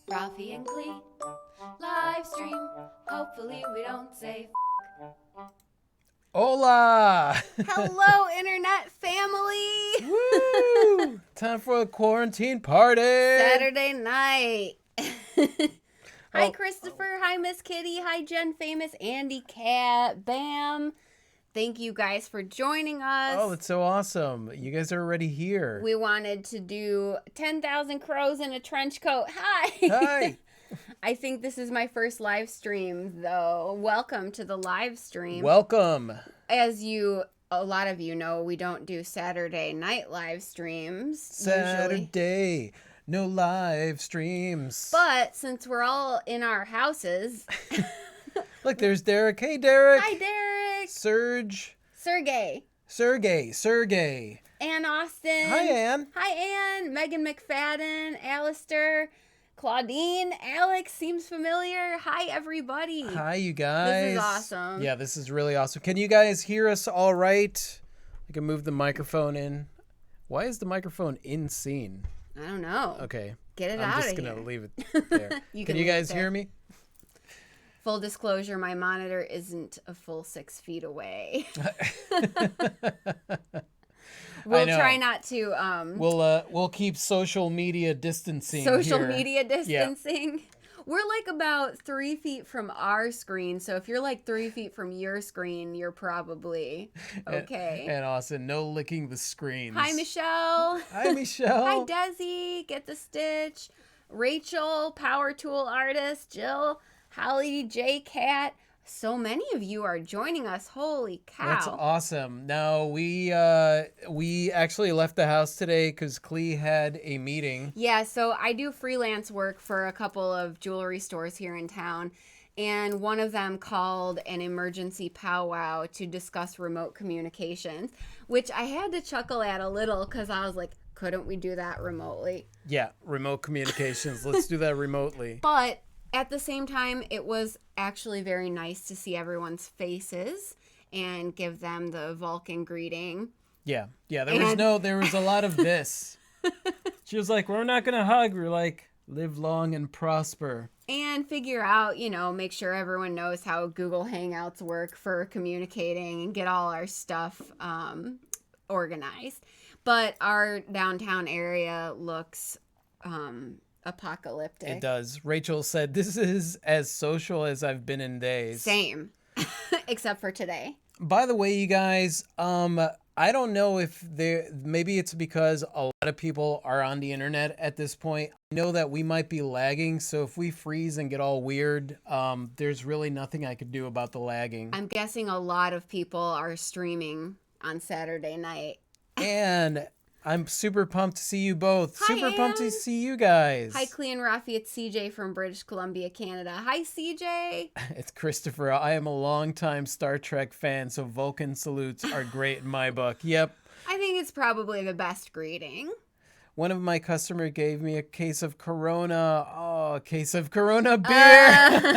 Rafi and Clee live stream. Hopefully we don't say Hola! hello, internet family. Woo! Time for a quarantine party! Saturday night. Hi, Oh. Christopher. Hi, Miss Kitty. Hi, Jen Famous, Andy Cat, Bam. Thank you guys for joining us. Oh, that's so awesome. You guys are already here. We wanted to do 10,000 crows in a trench coat. Hi. Hi! I think this is my first live stream, though. Welcome to the live stream. Welcome. As a lot of you know, we don't do Saturday night live streams usually. Saturday. No live streams. But since we're all in our houses, Look, there's Derek. Hey, Derek. hi Derek, Serge. Sergey, Sergey. Ann Austin. Hi, Ann. Hi Ann, Megan McFadden, Alistair, Claudine, Alex seems familiar. Hi everybody. Hi, you guys. This is awesome. Yeah, this is really awesome. Can you guys hear us all right? I can move the microphone in. Why is the microphone in scene? I don't know. Okay. Get it I'm out just of going to here. leave it there. Can leave you it guys there. hear me? Full disclosure, my monitor isn't a full 6 feet away. We'll know. try not to We'll keep social media distancing social here. media distancing. We're like about 3 feet from our screen, so if you're like 3 feet from your screen, you're probably okay. And Austin, no licking the screens. Hi, Michelle. Hi, Michelle. Hi, Desi. Get the stitch. Rachel, power tool artist. Jill, Holly, J Cat. So many of you are joining us. Holy cow. That's awesome. No, we actually left the house today because Clee had a meeting. Yeah, so I do freelance work for a couple of jewelry stores here in town, and one of them called an emergency powwow to discuss remote communications, which I had to chuckle at a little because I was like, couldn't we do that remotely? Yeah, remote communications. Let's do that remotely. But at the same time, it was actually very nice to see everyone's faces and give them the Vulcan greeting. Yeah, there was a lot of this. She was like, we're not going to hug. We're like, live long and prosper. And figure out, make sure everyone knows how Google Hangouts work for communicating and get all our stuff organized. But our downtown area looks apocalyptic. It does. Rachel said, this is as social as I've been in days. Same. Except for today. By the way, you guys, I don't know if maybe it's because a lot of people are on the internet at this point. I know that we might be lagging, so if we freeze and get all weird, there's really nothing I could do about the lagging. I'm guessing a lot of people are streaming on Saturday night. And I'm super pumped to see you both. Hi, Super pumped to Ann. see you guys. Hi, Clee and Rafi. It's CJ from British Columbia, Canada. Hi, CJ. It's Christopher. I am a longtime Star Trek fan, so Vulcan salutes are great in my book. Yep. I think it's probably the best greeting. One of my customers gave me a case of Corona. Oh, a case of Corona beer.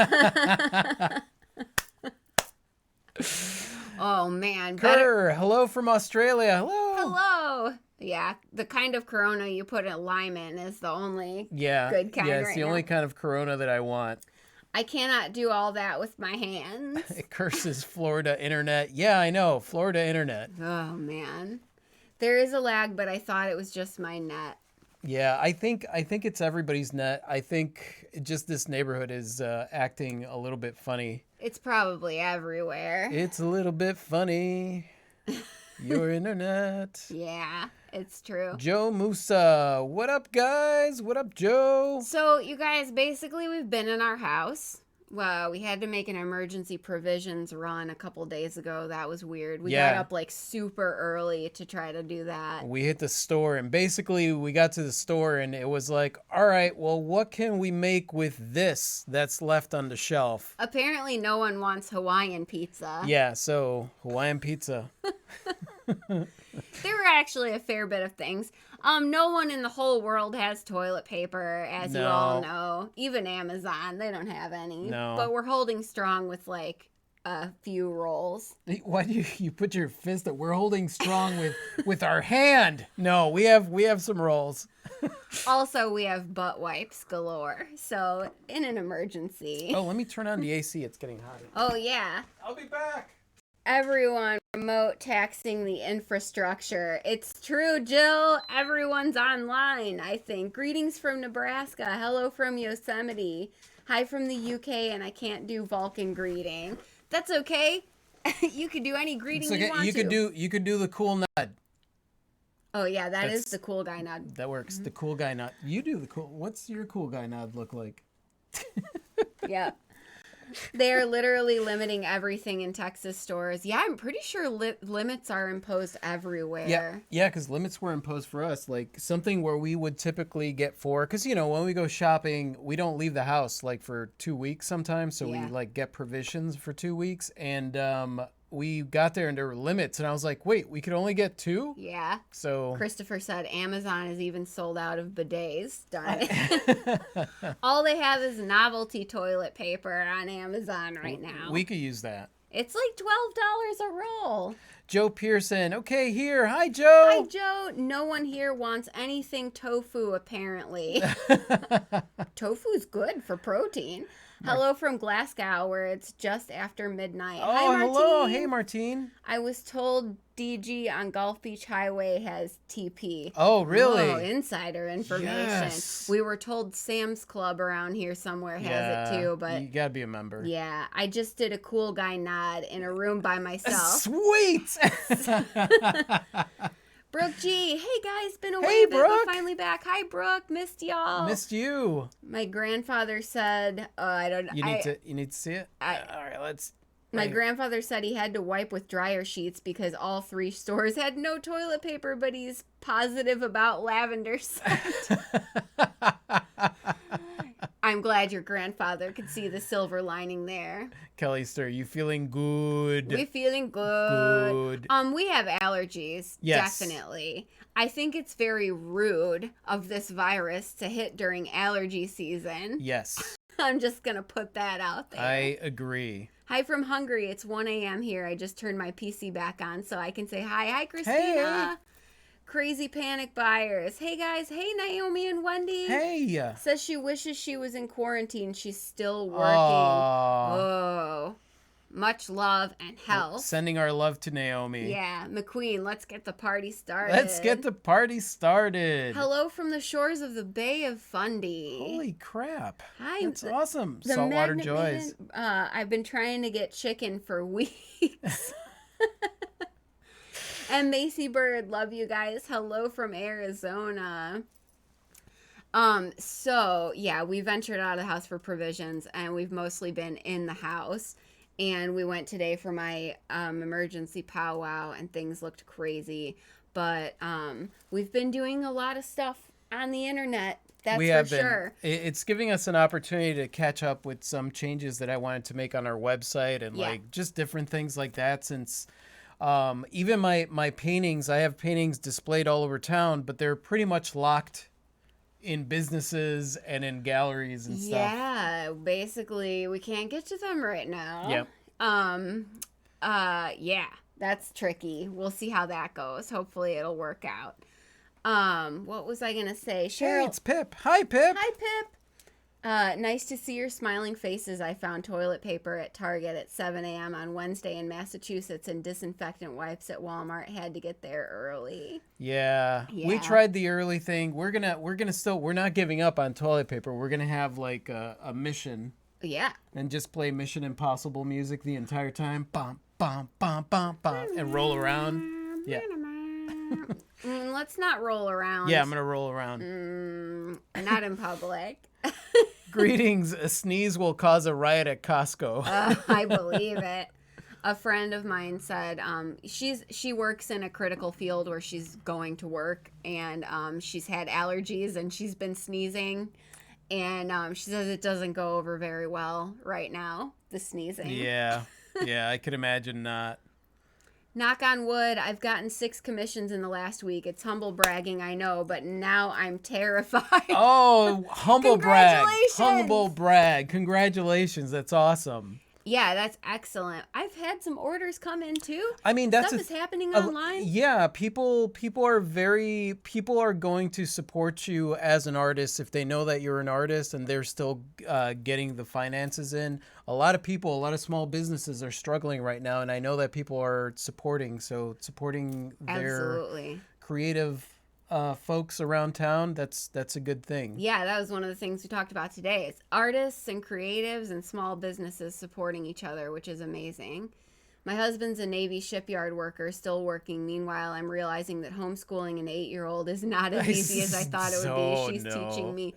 Oh, man. Kerr, hello from Australia. Hello. Hello. Yeah, the kind of Corona you put a lime in is the only good kind it's right the now. only kind of Corona that I want. I cannot do all that with my hands. It curses Florida internet. Yeah, I know. Florida internet. Oh, man. There is a lag, but I thought it was just my net. Yeah, I think it's everybody's net. I think just this neighborhood is acting a little bit funny. It's probably everywhere. It's a little bit funny. Your internet. Yeah, it's true. Joe Musa. What up, guys? What up, Joe? So, you guys, basically, we've been in our house. Well, we had to make an emergency provisions run a couple days ago. That was weird. We got up like super early to try to do that. We hit the store, and basically we got to the store, and it was like, all right, well, what can we make with this that's left on the shelf? Apparently, no one wants Hawaiian pizza. Yeah, so Hawaiian pizza. There were actually a fair bit of things. No one in the whole world has toilet paper, as you all know. Even Amazon, they don't have any. No. But we're holding strong with like a few rolls. Why do you put your fist that we're holding strong with our hand? No, we have some rolls. Also, we have butt wipes galore. So, in an emergency. Oh, let me turn on the AC. It's getting hot. Oh, yeah. I'll be back. Everyone remote taxing the infrastructure. It's true, Jill. Everyone's online, I think. Greetings from Nebraska. Hello from Yosemite. Hi from the UK, and I can't do Vulcan greeting. That's okay. You could do any greeting you want to. You could do the cool nod. Oh yeah, that's the cool guy nod. That works. The cool guy nod. You do the cool. What's your cool guy nod look like? Yeah. They're literally limiting everything in Texas stores. Yeah, I'm pretty sure limits are imposed everywhere. Yeah, because limits were imposed for us. Like something where we would typically get four. Because, when we go shopping, we don't leave the house like for 2 weeks sometimes. So we like get provisions for 2 weeks. And we got there and there were limits. And I was like, wait, we could only get 2? Yeah. So Christopher said Amazon is even sold out of bidets. Darn it. All they have is novelty toilet paper on Amazon right now. We could use that. It's like $12 a roll. Joe Pearson. Okay, here. Hi, Joe. Hi, Joe. No one here wants anything tofu, apparently. Tofu's good for protein. Hello from Glasgow, where it's just after midnight. Oh, hi, Martine. hello. Hey, Martine. I was told DG on Gulf Beach Highway has TP. Oh, really? Oh, insider information. Yes. We were told Sam's Club around here somewhere has it too, but you gotta be a member. yeah, I just did a cool guy nod in a room by myself. Sweet. Brooke G, hey guys, been away, Hey, but Brooke. finally back. Hi, Brooke, missed y'all. Missed you. My grandfather said, I don't. You need to see it. All right, let's. My grandfather said he had to wipe with dryer sheets because all 3 stores had no toilet paper, but he's positive about lavender scent. I'm glad your grandfather could see the silver lining there. Kelly Stir, you feeling good? We feeling good. Good. We have allergies, Yes. definitely. I think it's very rude of this virus to hit during allergy season. Yes, I'm just gonna put that out there. I agree. Hi from Hungary. It's 1 a.m. here. I just turned my PC back on so I can say hi. Hi, Christina. Hey. Crazy panic buyers. Hey, guys. Hey, Naomi and Wendy. Hey. Says she wishes she was in quarantine. She's still working. Aw. Oh. Much love and health. Sending our love to Naomi. Yeah. McQueen, let's get the party started. Let's get the party started. Hello from the shores of the Bay of Fundy. Holy crap. Hi. That's awesome. The Saltwater Magnet Joys. Man, I've been trying to get chicken for weeks. And Macy Bird, love you guys. Hello from Arizona. So yeah, we ventured out of the house for provisions and we've mostly been in the house. And we went today for my emergency powwow and things looked crazy. But we've been doing a lot of stuff on the internet. That's for sure. It's giving us an opportunity to catch up with some changes that I wanted to make on our website and like just different things like that since even my paintings, I have paintings displayed all over town, but they're pretty much locked in businesses and in galleries and stuff. Yeah, basically we can't get to them right now. Yep. Yeah, that's tricky. We'll see how that goes. Hopefully it'll work out. What was I gonna say? Cheryl. Hey, it's Pip. Hi, Pip. Hi, Pip. Nice to see your smiling faces. I found toilet paper at Target at 7 a.m. on Wednesday in Massachusetts and disinfectant wipes at Walmart. Had to get there early. Yeah. We tried the early thing. We're not giving up on toilet paper. We're gonna have like a mission. Yeah. And just play Mission Impossible music the entire time. Bum, bum, bum, bum, bum. And roll around. Yeah. Let's not roll around. Yeah, I'm going to roll around. Not in public. Greetings. A sneeze will cause a riot at Costco. I believe it. A friend of mine said she works in a critical field where she's going to work, and she's had allergies and she's been sneezing. And she says it doesn't go over very well right now, the sneezing. Yeah. Yeah, I could imagine not. Knock on wood, I've gotten 6 commissions in the last week. It's humble bragging, I know, but now I'm terrified. Oh, humble brag. Congratulations. Humble brag. Congratulations. That's awesome. Yeah, that's excellent. I've had some orders come in too. I mean, that's Stuff is happening a- online. yeah, people are going to support you as an artist if they know that you're an artist and they're still getting the finances in. A lot of small businesses are struggling right now, and I know that people are supporting their Absolutely. creative folks around town. That's a good thing. Yeah, that was one of the things we talked about today. It's artists and creatives and small businesses supporting each other, which is amazing. My husband's a Navy shipyard worker, still working. Meanwhile, I'm realizing that homeschooling an 8-year-old is not as easy as I thought it would be. She's teaching me.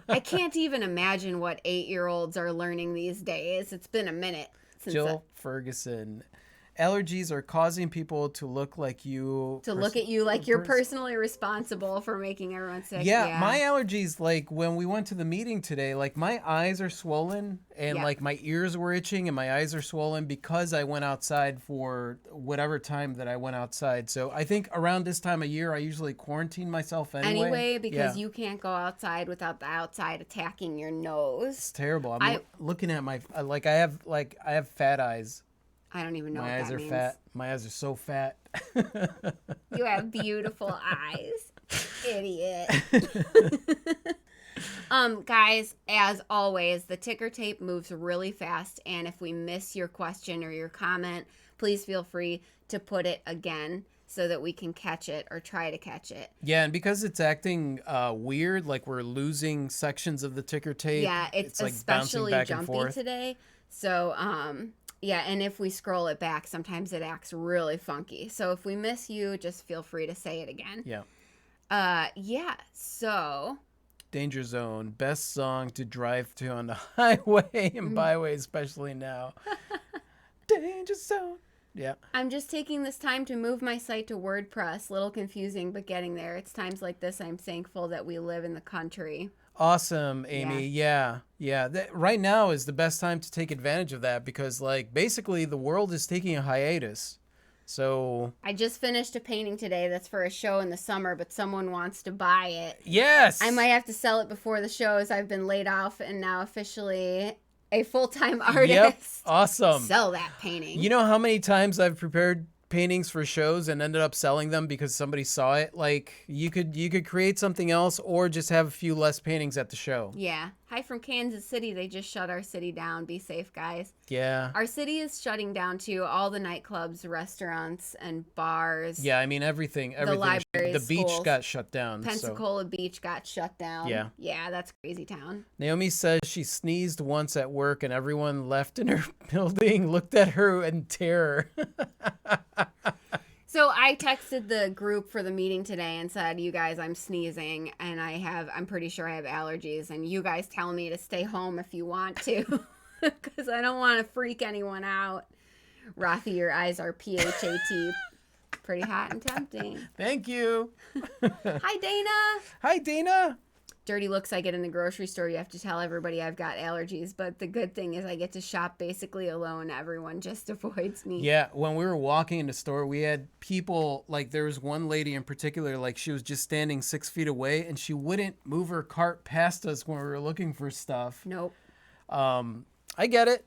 I can't even imagine what 8-year-olds are learning these days. It's been a minute since Jill Ferguson. Allergies are causing people to look like you. look at you like you're personally responsible for making everyone sick. Yeah, my allergies, like when we went to the meeting today, like my eyes are swollen and Yeah. like my ears were itching and my eyes are swollen because I went outside for whatever time that I went outside. So I think around this time of year, I usually quarantine myself anyway. Because Yeah. you can't go outside without the outside attacking your nose. It's terrible. I'm looking at my I have fat eyes. I don't even know My what eyes that are means. fat. My eyes are so fat. You have beautiful eyes, idiot. Guys, as always, the ticker tape moves really fast, and if we miss your question or your comment, please feel free to put it again so that we can catch it or try to catch it. Yeah, and because it's acting weird, like we're losing sections of the ticker tape. Yeah, it's like bouncing especially back and jumpy forth. today. So, yeah, and if we scroll it back, sometimes it acts really funky. So if we miss you, just feel free to say it again. Yeah. Yeah, so Danger Zone, best song to drive to on the highway and byway, especially now. Danger Zone. Yeah. I'm just taking this time to move my site to WordPress. Little confusing, but getting there. It's times like this I'm thankful that we live in the country. Awesome, Amy. Yeah. Right now is the best time to take advantage of that because, like, basically the world is taking a hiatus. So I just finished a painting today that's for a show in the summer, but someone wants to buy it. yes, I might have to sell it before the show as I've been laid off and now officially a full-time artist. Yep. Awesome. Sell that painting. You know how many times I've prepared paintings for shows and ended up selling them because somebody saw it? Like you could create something else or just have a few less paintings at the show. Yeah. Hi from Kansas City. They just shut our city down. Be safe, guys. Yeah. Our city is shutting down too. All the nightclubs, restaurants, and bars. Yeah, I mean everything. libraries, The beach schools. got shut down. So. Pensacola Beach got shut down. Yeah. Yeah, that's crazy town. Naomi says she sneezed once at work and everyone left in her building looked at her in terror. So I texted the group for the meeting today and said, "You guys, I'm sneezing and I'm pretty sure I have allergies, and you guys tell me to stay home if you want to, because I don't want to freak anyone out." Rafi, your eyes are PHAT, pretty hot and tempting. Thank you. Hi, Dana. Hi, Dana. Dirty looks I get in the grocery store. You have to tell everybody I've got allergies, but the good thing is I get to shop basically alone. Everyone just avoids me. Yeah, when we were walking in the store, we had people, like there was one lady in particular, like she was just standing 6 feet away and she wouldn't move her cart past us when we were looking for stuff. Nope. I get it.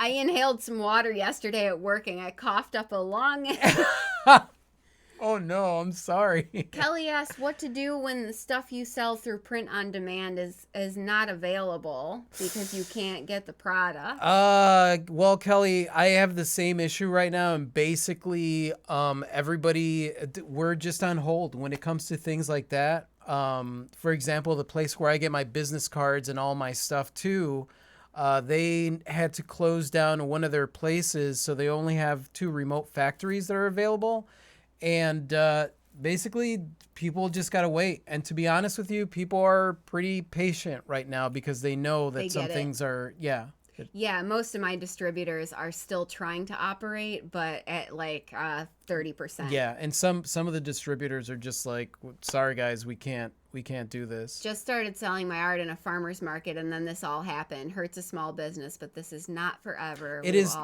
I inhaled some water yesterday at work and I coughed up a lung. Oh no, I'm sorry. Kelly asked what to do when the stuff you sell through print on demand is not available because you can't get the product. Well, Kelly, I have the same issue right now, and basically, everybody, we're just on hold when it comes to things like that. For example, the place where I get my business cards and all my stuff too, they had to close down one of their places, so they only have 2 remote factories that are available. And basically, people just got to wait. And to be honest with you, people are pretty patient right now because they know that some things are, yeah. Yeah, most of my distributors are still trying to operate, but at like 30%. Yeah, and some of the distributors are just like, sorry guys, we can't do this. Just started selling my art in a farmer's market, and then this all happened. Hurts a small business, but this is not forever. It is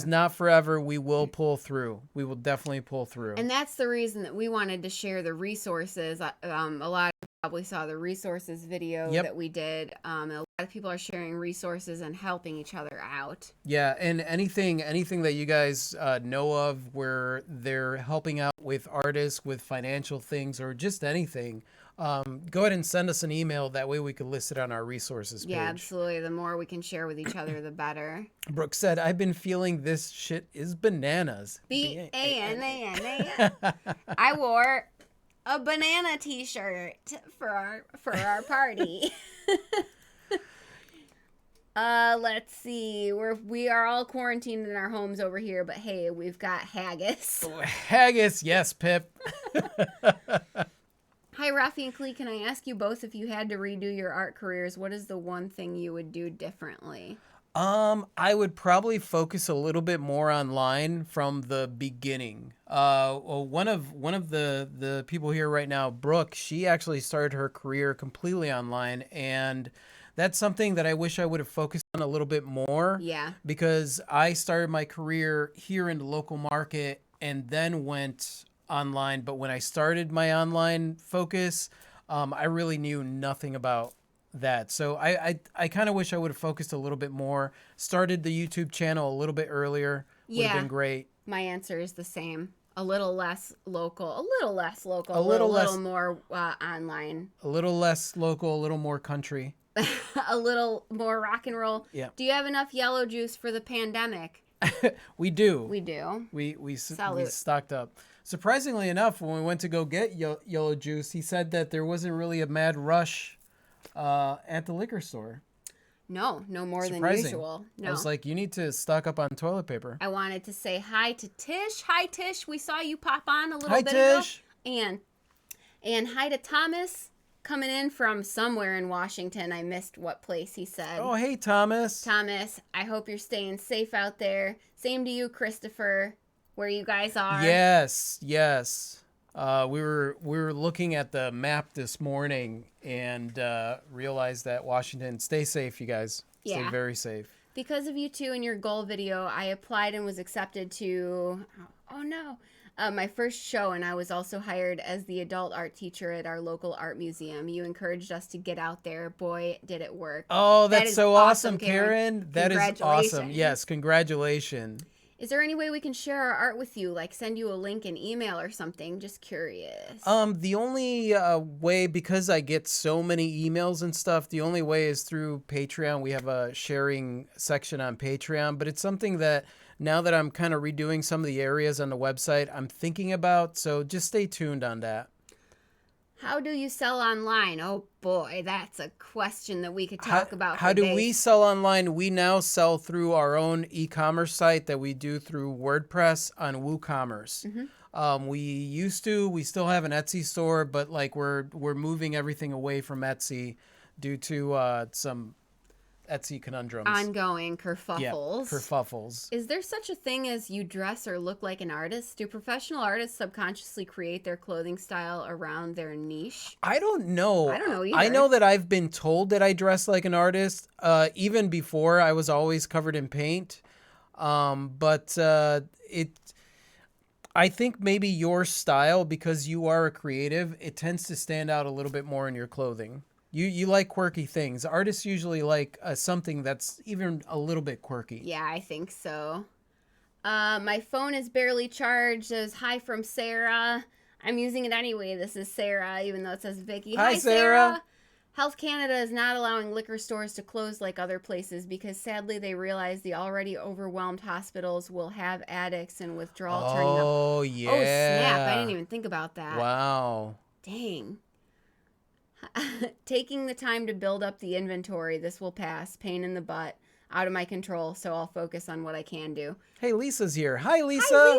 not forever. We will pull through. We will definitely pull through. And that's the reason that we wanted to share the resources. A lot of probably saw the resources video Yep. that we did. A lot of people are sharing resources and helping each other out. Yeah, and anything that you guys know of where they're helping out with artists, with financial things, or just anything, go ahead and send us an email. That way we can list it on our resources page. Yeah, absolutely. The more we can share with each other, the better. Brooke said, "I've been feeling this shit is bananas." B-A-N-A-N-A. I wore a banana t-shirt for our party. Let's see. We are all quarantined in our homes over here, but hey, we've got haggis. Haggis, yes, Pip. Hi, Rafi and Klee. Can I ask you both, if you had to redo your art careers, what is the one thing you would do differently? I would probably focus a little bit more online from the beginning. Well, one of the people here right now, Brooke, she actually started her career completely online, and that's something that I wish I would have focused on a little bit more. Yeah. Because I started my career here in the local market and then went online. But when I started my online focus, I really knew nothing about that. So I kind of wish I would have focused a little bit more, started the YouTube channel a little bit earlier. Would have been great. My answer is the same. A little less local, a little less, more online. a little less local, a little more country. A little more rock and roll. Yeah. Do you have enough yellow juice for the pandemic? We do. We do. We stocked up. Surprisingly enough, when we went to go get yellow juice, he said that there wasn't really a mad rush at the liquor store. No more than usual. No. I was like, you need to stock up on toilet paper. I wanted to say hi to Tish. Hi, Tish. We saw you pop on a little Hi, bit Tish. ago. And hi to Thomas, coming in from somewhere in Washington. I missed what place he said. Oh, hey, Thomas. Thomas, I hope you're staying safe out there. Same to you, Christopher, where you guys are. Yes. We were looking at the map this morning and realized that Washington. Stay safe, you guys. Stay very safe. Because of you two and your goal video, I applied and was accepted to. Oh no. My first show, and I was also hired as the adult art teacher at our local art museum. You encouraged us to get out there. Boy, did it work. Oh, that's so awesome, Karen. That is awesome. Yes, congratulations. Is there any way we can share our art with you, like send you a link in email or something? Just curious. The only way, because I get so many emails and stuff, the only way is through Patreon. We have a sharing section on Patreon, but it's something that now that I'm kind of redoing some of the areas on the website, I'm thinking about. So just stay tuned on that. How do you sell online? Oh boy, that's a question that we could talk about. How do we sell online? We now sell through our own e-commerce site that we do through WordPress on WooCommerce. We still have an Etsy store, but like we're moving everything away from Etsy due to some Etsy conundrums. Ongoing kerfuffles. Yeah, kerfuffles. Is there such a thing as you dress or look like an artist? Do professional artists subconsciously create their clothing style around their niche? I don't know. I don't know either. I know that I've been told that I dress like an artist. Even before, I was always covered in paint. I think maybe your style, because you are a creative, it tends to stand out a little bit more in your clothing. You like quirky things. Artists usually like something that's even a little bit quirky. Yeah, I think so. My phone is barely charged. It was hi from Sarah. I'm using it anyway. This is Sarah, even though it says Vicky. Hi, Sarah. Health Canada is not allowing liquor stores to close like other places because sadly they realize the already overwhelmed hospitals will have addicts and withdrawal turning up. Oh, yeah. Oh, snap. I didn't even think about that. Wow. Dang. Taking the time to build up the inventory. This will pass. Pain in the butt. Out of my control, so I'll focus on what I can do. Hey, Lisa's here. Hi, Lisa. Hi,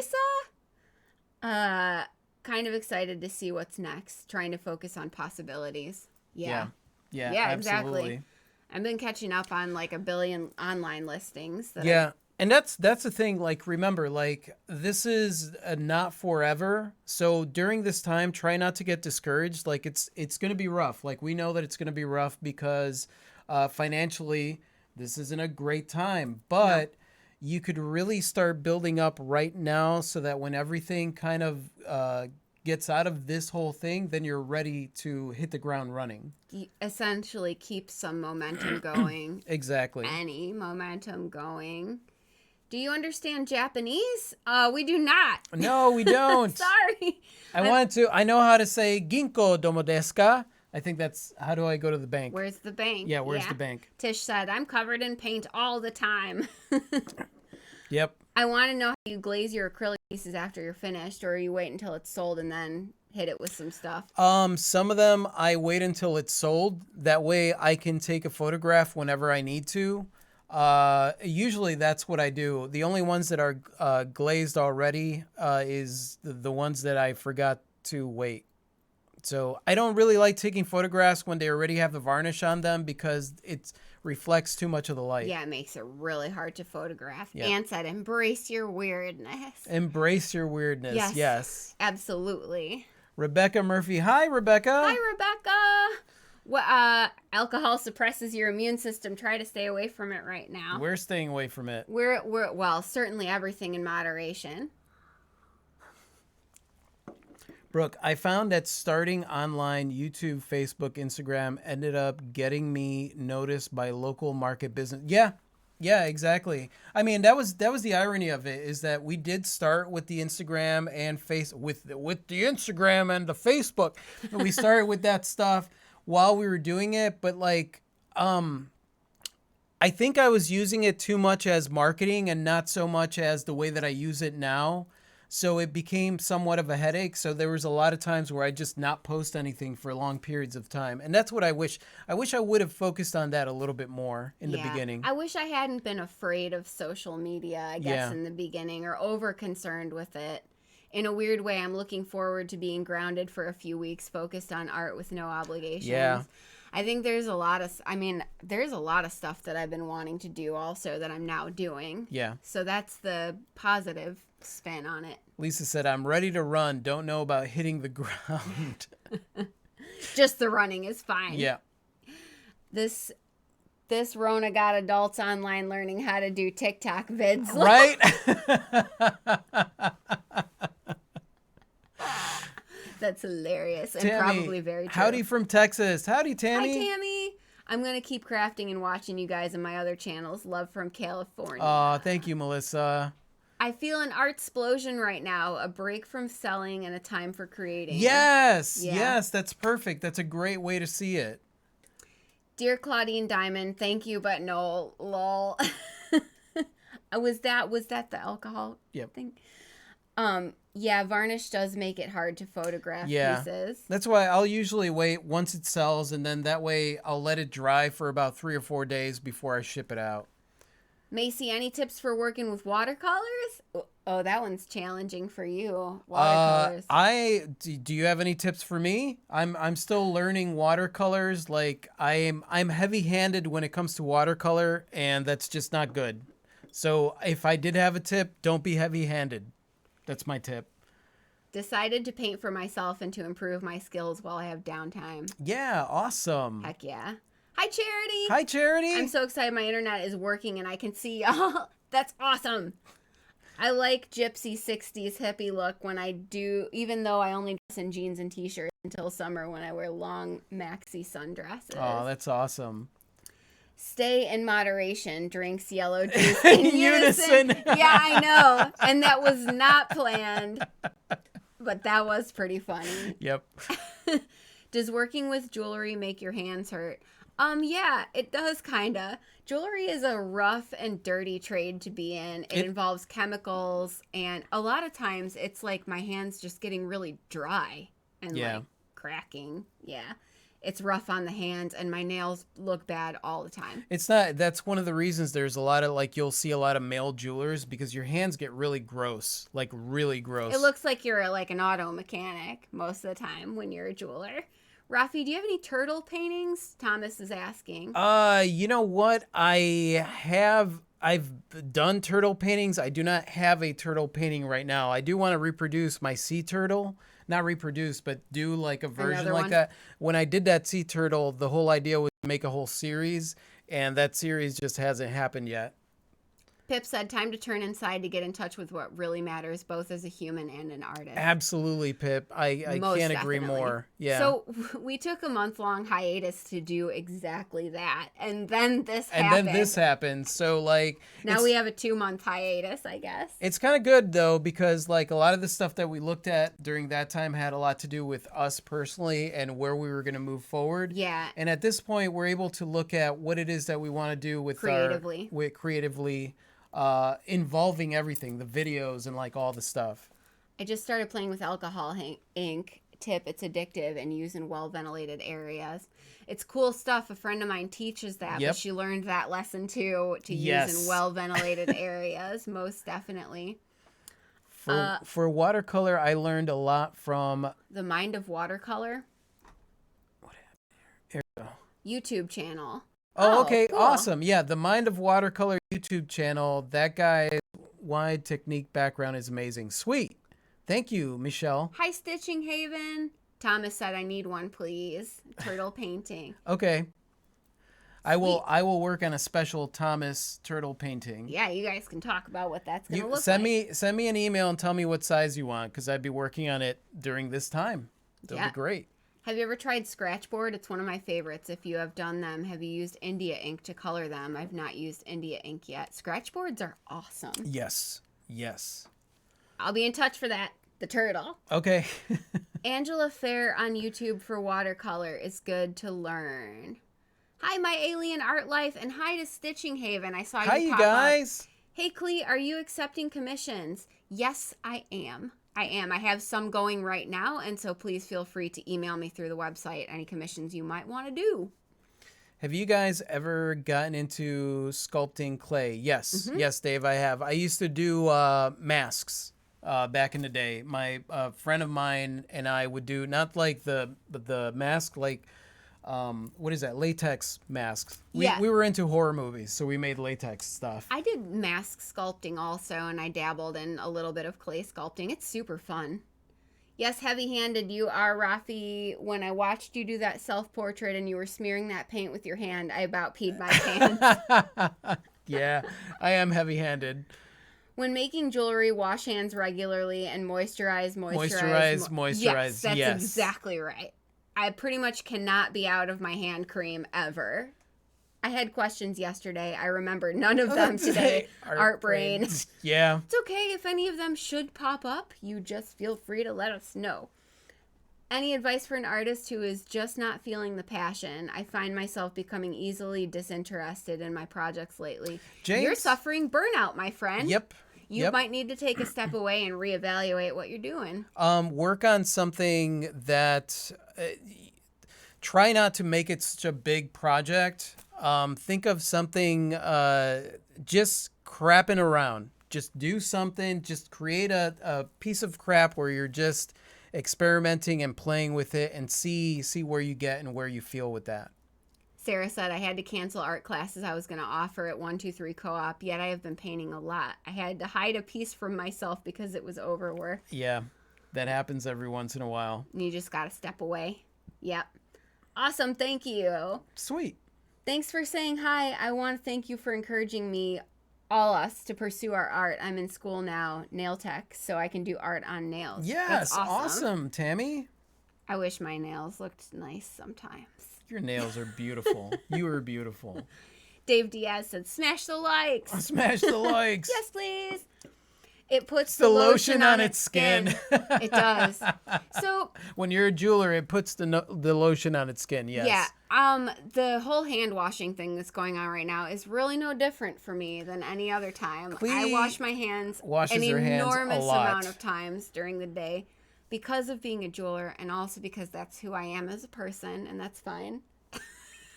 Lisa. Kind of excited to see what's next. Trying to focus on possibilities. Yeah, absolutely. Exactly. I've been catching up on like 1 billion online listings. And that's the thing. Like, remember, like, this is not forever. So during this time, try not to get discouraged. Like, it's going to be rough. Like, we know that it's going to be rough because financially, this isn't a great time. But you could really start building up right now so that when everything kind of gets out of this whole thing, then you're ready to hit the ground running. Essentially keep some momentum going. Exactly. Any momentum going. Do you understand Japanese? We do not. No, we don't. Sorry. I know how to say Ginko domo desu ka? I think that's, how do I go to the bank? Where's the bank? Yeah, where's the bank? Tish said, I'm covered in paint all the time. Yep. I want to know how you glaze your acrylic pieces after you're finished, or you wait until it's sold and then hit it with some stuff. Some of them I wait until it's sold. That way I can take a photograph whenever I need to. Usually that's what I do. The only ones that are glazed already is the ones that I forgot to wait. So I don't really like taking photographs when they already have the varnish on them because it reflects too much of the light. Yeah, it makes it really hard to photograph. Yeah. Anne said, embrace your weirdness. Embrace your weirdness. Yes. Absolutely. Rebecca Murphy. Hi, Rebecca. Hi, Rebecca. What, alcohol suppresses your immune system. Try to stay away from it right now. We're staying away from it. Well, certainly everything in moderation. Brooke, I found that starting online, YouTube, Facebook, Instagram ended up getting me noticed by local market business. Yeah, exactly. I mean, that was the irony of it, is that we did start with the Instagram and with the Instagram and the Facebook. We started with that stuff while we were doing it, but like I think I was using it too much as marketing and not so much as the way that I use it now. So it became somewhat of a headache. So there was a lot of times where I just not post anything for long periods of time. And that's what I wish I would have focused on that a little bit more in the beginning. I wish I hadn't been afraid of social media, I guess, in the beginning, or over concerned with it. In a weird way, I'm looking forward to being grounded for a few weeks, focused on art with no obligations. Yeah. I think there's a lot of stuff that I've been wanting to do also that I'm now doing. Yeah. So that's the positive spin on it. Lisa said, I'm ready to run. Don't know about hitting the ground. Just the running is fine. Yeah. This Rona got adults online learning how to do TikTok vids. Right? That's hilarious and Tammy, probably very true. Howdy from Texas. Howdy, Tammy. Hi, Tammy. I'm going to keep crafting and watching you guys in my other channels. Love from California. Thank you, Melissa. I feel an art explosion right now. A break from selling and a time for creating. Yes. Yeah. Yes, that's perfect. That's a great way to see it. Dear Claudine Diamond, thank you, but no, lol. Was that the alcohol thing? Yeah, varnish does make it hard to photograph pieces. That's why I'll usually wait once it sells, and then that way I'll let it dry for about 3 or 4 days before I ship it out. Macy, any tips for working with watercolors? Oh, that one's challenging for you. Watercolors. Do you have any tips for me? I'm still learning watercolors. Like I'm heavy-handed when it comes to watercolor, and that's just not good. So if I did have a tip, don't be heavy-handed. That's my tip. Decided to paint for myself and to improve my skills while I have downtime. Yeah, awesome. Heck yeah. Hi, Charity. Hi, Charity. I'm so excited my internet is working and I can see y'all. That's awesome. I like gypsy 60s hippie look when I do, even though I only dress in jeans and t-shirts until summer when I wear long maxi sundresses. Oh, that's awesome. Stay in moderation, drinks yellow juice in unison. Unison. Yeah, I know. And that was not planned, but that was pretty funny. Yep. Does working with jewelry make your hands hurt? Yeah, it does kinda. Jewelry is a rough and dirty trade to be in. It involves chemicals, and a lot of times it's like my hands just getting really dry and like cracking. Yeah. It's rough on the hands, and my nails look bad all the time. That's one of the reasons there's a lot of, like, you'll see a lot of male jewelers because your hands get really gross, like really gross. It looks like you're like an auto mechanic most of the time when you're a jeweler. Rafi, do you have any turtle paintings? Thomas is asking. You know what? I've done turtle paintings. I do not have a turtle painting right now. I do want to reproduce my sea turtle. Not reproduce, but do like a version Another like one? that. When I did that sea turtle, the whole idea was to make a whole series, and that series just hasn't happened yet. Pip said, time to turn inside to get in touch with what really matters, both as a human and an artist. Absolutely, Pip. I Most can't agree definitely. more. Yeah. So we took a month-long hiatus to do exactly that. And then this and happened. then this happened. So like Now we have a 2-month hiatus, I guess. it's kind of good though, because like a lot of the stuff that we looked at during that time had a lot to do with us personally and where we were going to move forward. Yeah. And at this point, we're able to look at what it is that we want to do with creatively, involving everything, the videos and like all the stuff. I just started playing with alcohol ink. Tip, it's addictive and used in well-ventilated areas. It's cool stuff. A friend of mine teaches that, Yep. but she learned that lesson too, to Yes. use in well-ventilated areas, most definitely. For watercolor, I learned a lot from The Mind of Watercolor Here we go. YouTube channel. Oh, okay, cool. awesome. Yeah, the Mind of Watercolor YouTube channel. That guy's wide technique background is amazing. Sweet. Thank you, Michelle. Hi, Stitching Haven. Thomas said, I need one, please. Turtle painting. Okay. I will work on a special Thomas turtle painting. Yeah, you guys can talk about what that's going to You look send like. send me an email and tell me what size you want, because I'd be working on it during this time. That'll Yeah. be great. Have you ever tried Scratchboard? It's one of my favorites. If you have done them, have you used India ink to color them? I've not used India ink yet. Scratchboards are awesome. Yes. Yes. I'll be in touch for that. The turtle. Okay. Angela Fair on YouTube for watercolor is good to learn. Hi, my alien art life, and hi to Stitching Haven. I saw Hi, you you pop up. guys. Hey, Clee, are you accepting commissions? Yes, I am. I have some going right now, and so please feel free to email me through the website any commissions you might want to do. Have you guys ever gotten into sculpting clay? Yes. Yes, Dave, I have. I used to do masks back in the day. My friend of mine and I would do not like the mask, like what is that? Latex masks. Yeah. We were into horror movies, so we made latex stuff. I did mask sculpting also, and I dabbled in a little bit of clay sculpting. It's super fun. Yes, heavy-handed you are, Rafi. When I watched you do that self-portrait and you were smearing that paint with your hand, I about peed my pants. Yeah, I am heavy-handed. When making jewelry, wash hands regularly and moisturize. Moisturize, Yes, that's yes. exactly right. I pretty much cannot be out of my hand cream ever. I had questions yesterday. I remember none of them today. Art brain. Yeah. It's okay if any of them should pop up. You just feel free to let us know. Any advice for an artist who is just not feeling the passion? I find myself becoming easily disinterested in my projects lately. James? You're suffering burnout, my friend. Yep. You might need to take a step away and reevaluate what you're doing. Work on something that try not to make it such a big project. Think of something just crapping around. Just do something. Just create a piece of crap where you're just experimenting and playing with it and see where you get and where you feel with that. Sarah said, I had to cancel art classes I was going to offer at 123 Co-op, yet I have been painting a lot. I had to hide a piece from myself because it was overwork. Yeah, that happens every once in a while. And you just got to step away. Yep. Awesome. Thank you. Sweet. Thanks for saying hi. I want to thank you for encouraging me, all us, to pursue our art. I'm in school now, nail tech, so I can do art on nails. Yes, That's awesome, Tammy. I wish my nails looked nice sometimes. Your nails are beautiful. You are beautiful. Dave Diaz said, smash the likes. Smash the likes. Yes, please. It puts The lotion on its skin. It does. So when you're a jeweler, it puts the lotion on its skin. Yes. yeah, the whole hand washing thing that's going on right now is really no different for me than any other time. I wash my hands an enormous amount of times during the day because of being a jeweler, and also because that's who I am as a person, and that's fine.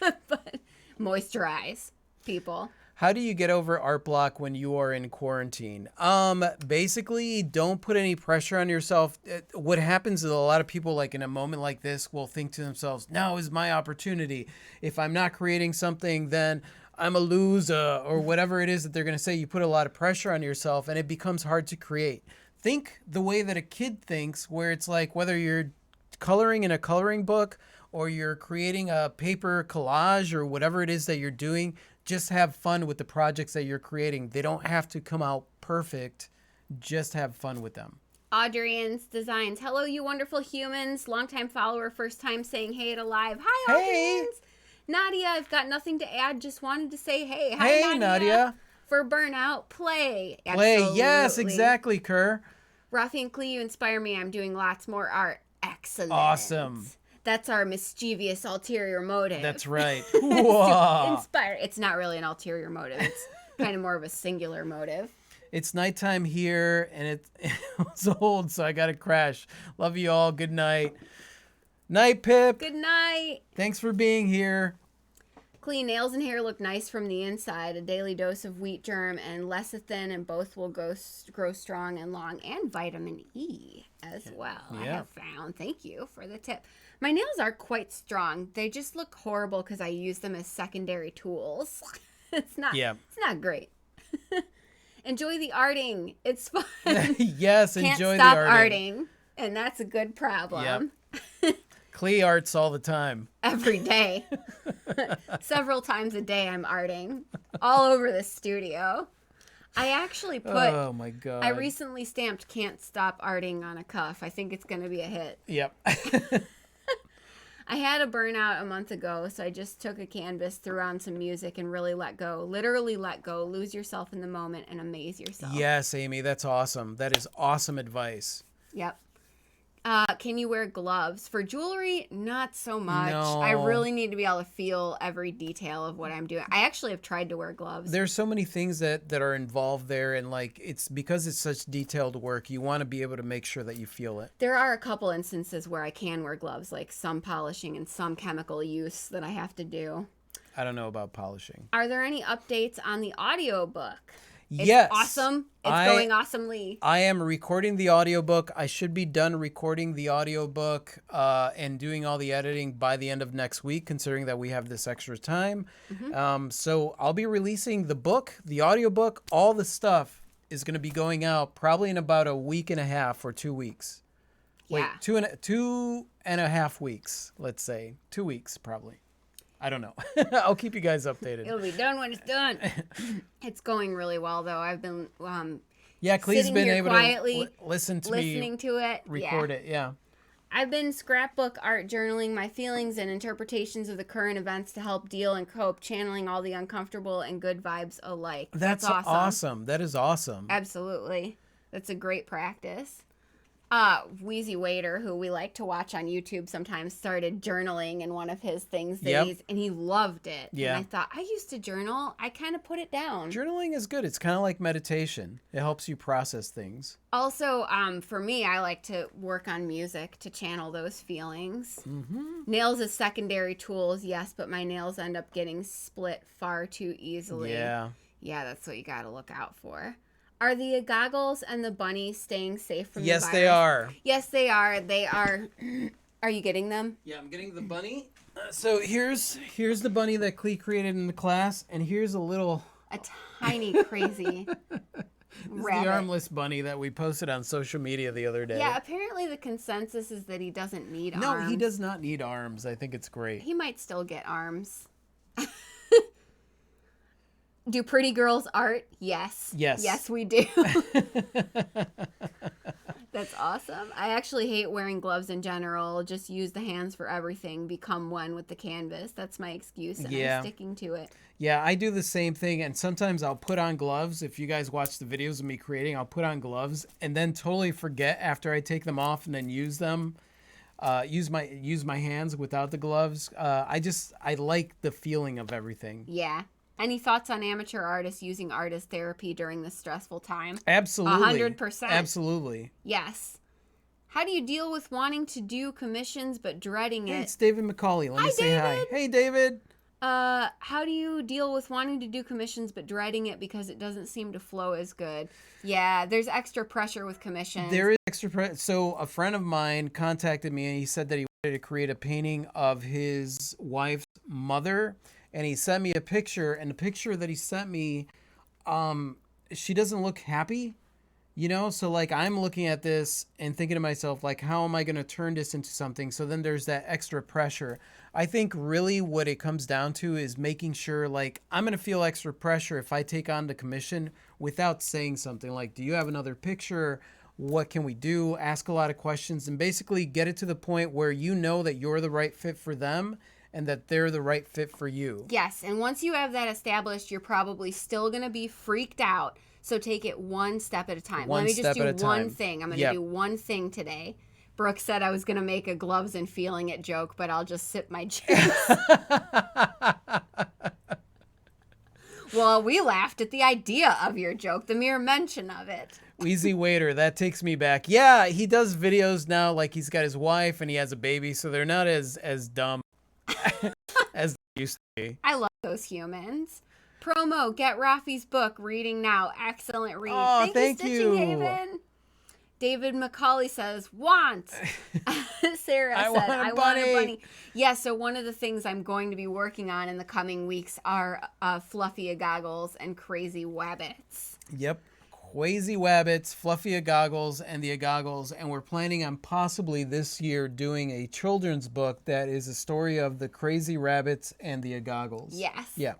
But moisturize, people. How do you get over art block when you are in quarantine? Basically, don't put any pressure on yourself. What happens is a lot of people, like in a moment like this, will think to themselves, now is my opportunity. If I'm not creating something, then I'm a loser, or whatever it is that they're going to say. You put a lot of pressure on yourself, and it becomes hard to create. Think the way that a kid thinks, where it's like whether you're coloring in a coloring book or you're creating a paper collage or whatever it is that you're doing, just have fun with the projects that you're creating. They don't have to come out perfect. Just have fun with them. Audrian's Designs. Hello, you wonderful humans. Longtime follower, first time saying hey to live. Hi, Hey. Audrian's. Nadia, I've got nothing to add. Just wanted to say hey. Hi, Hey, Nadia. For Burnout, play. Play. Absolutely. Yes, exactly, Kerr. Rafi and Clee, you inspire me. I'm doing lots more art. Excellent. Awesome. That's our mischievous ulterior motive. That's right. To Whoa. inspire. It's not really an ulterior motive. It's kind of more of a singular motive. It's nighttime here, and it's old, so I got to crash. Love you all. Good night. Night, Pip. Good night. Thanks for being here. Clean nails and hair look nice from the inside. A daily dose of wheat germ and lecithin, and both will grow strong and long. And vitamin E as well. Yeah. I have found. Thank you for the tip. My nails are quite strong. They just look horrible because I use them as secondary tools. It's not. Yeah. It's not great. Enjoy the arting. It's fun. Yes, Can't enjoy stop the arting, and that's a good problem. Clee arts all the time. Every day. Several times a day I'm arting all over the studio. I actually put Oh my god. I recently stamped "Can't Stop Arting" on a cuff. I think it's going to be a hit. Yep. I had a burnout a month ago, so I just took a canvas, threw on some music, and really let go. Literally let go. Lose yourself in the moment and amaze yourself. Yes, Amy, that's awesome. That is awesome advice. Yep. Can you wear gloves? For jewelry, not so much. No. I really need to be able to feel every detail of what I'm doing. I actually have tried to wear gloves. There's so many things that are involved there, and like it's because it's such detailed work, you want to be able to make sure that you feel it. There are a couple instances where I can wear gloves, like some polishing and some chemical use that I have to do. I don't know about polishing. Are there any updates on the audiobook? It's Yes. awesome. It's going awesomely. I am recording the audiobook. I should be done recording the audiobook and doing all the editing by the end of next week, considering that we have this extra time. So I'll be releasing the book, the audiobook, all the stuff is going to be going out probably in about a week and a half or 2 weeks. Wait, Yeah. 2.5 weeks, let's say. 2 weeks, probably. I don't know. I'll keep you guys updated. It'll be done when it's done. It's going really well, though. I've been Yeah, Clee's sitting been here able quietly, to listen to listening me to it. record it. Yeah. I've been scrapbook art journaling my feelings and interpretations of the current events to help deal and cope, channeling all the uncomfortable and good vibes alike. That's awesome. That is awesome. Absolutely. That's a great practice. Wheezy Waiter, who we like to watch on YouTube sometimes, started journaling in one of his things that and he loved it. Yeah. And I thought, I used to journal. I kind of put it down. Journaling is good. It's kind of like meditation. It helps you process things. Also, for me, I like to work on music to channel those feelings. Nails as secondary tools, yes, but my nails end up getting split far too easily. Yeah. Yeah, that's what you got to look out for. Are the goggles and the bunny staying safe from the Yes, virus? they are. Yes, they are. They are. Are you getting them? Yeah, I'm getting the bunny. So here's the bunny that Clee created in the class, and here's a little A tiny, crazy rabbit. the armless bunny that we posted on social media the other day. Yeah, apparently the consensus is that he doesn't need No, arms. he does not need arms. I think it's great. He might still get arms. Do pretty girls art? Yes. Yes. Yes, we do. That's awesome. I actually hate wearing gloves in general. Just use the hands for everything. Become one with the canvas. That's my excuse, and Yeah. I'm sticking to it. Yeah, I do the same thing, and sometimes I'll put on gloves. If you guys watch the videos of me creating, I'll put on gloves and then totally forget after I take them off and then use them. Use my hands without the gloves. I like the feeling of everything. Yeah. Any thoughts on amateur artists using art as therapy during this stressful time? Absolutely. 100%. Absolutely. Yes. How do you deal with wanting to do commissions but dreading Hey, it? it's David McCauley. Let me say hi. David. Hey, David. How do you deal with wanting to do commissions but dreading it because it doesn't seem to flow as good? Yeah, there's extra pressure with commissions. There is extra so a friend of mine contacted me and he said that he wanted to create a painting of his wife's mother, and he sent me a picture, and the picture that he sent me, she doesn't look happy. You know, so like I'm looking at this and thinking to myself, like, how am I going to turn this into something? So then there's that extra pressure. I think really what it comes down to is making sure, like, I'm going to feel extra pressure if I take on the commission without saying something like, do you have another picture? What can we do? Ask a lot of questions and basically get it to the point where you know that you're the right fit for them and that they're the right fit for you. Yes, and once you have that established, you're probably still going to be freaked out. So take it one step at a time. One Let me just step do at a one time. thing. I'm going to Yep. do one thing today. Brooke said I was going to make a gloves and feeling it joke, but I'll just sip my juice. Well, we laughed at the idea of your joke, the mere mention of it. Wheezy Waiter, that takes me back. Yeah, he does videos now like he's got his wife and he has a baby, so they're not as dumb as they used to be. I love those humans. Promo, get Rafi's book, reading now. Excellent read. Oh, thank Stitching you. Haven. David McCauley says, want. Sarah I said, want a I want a bunny. bunny. Yeah, so one of the things I'm going to be working on in the coming weeks are fluffy goggles and crazy wabbits. Yep. Quasi Wabbits, Fluffy Goggles, and the Goggles, and we're planning on possibly this year doing a children's book that is a story of the Crazy Rabbits and the Goggles. Yes. Yeah.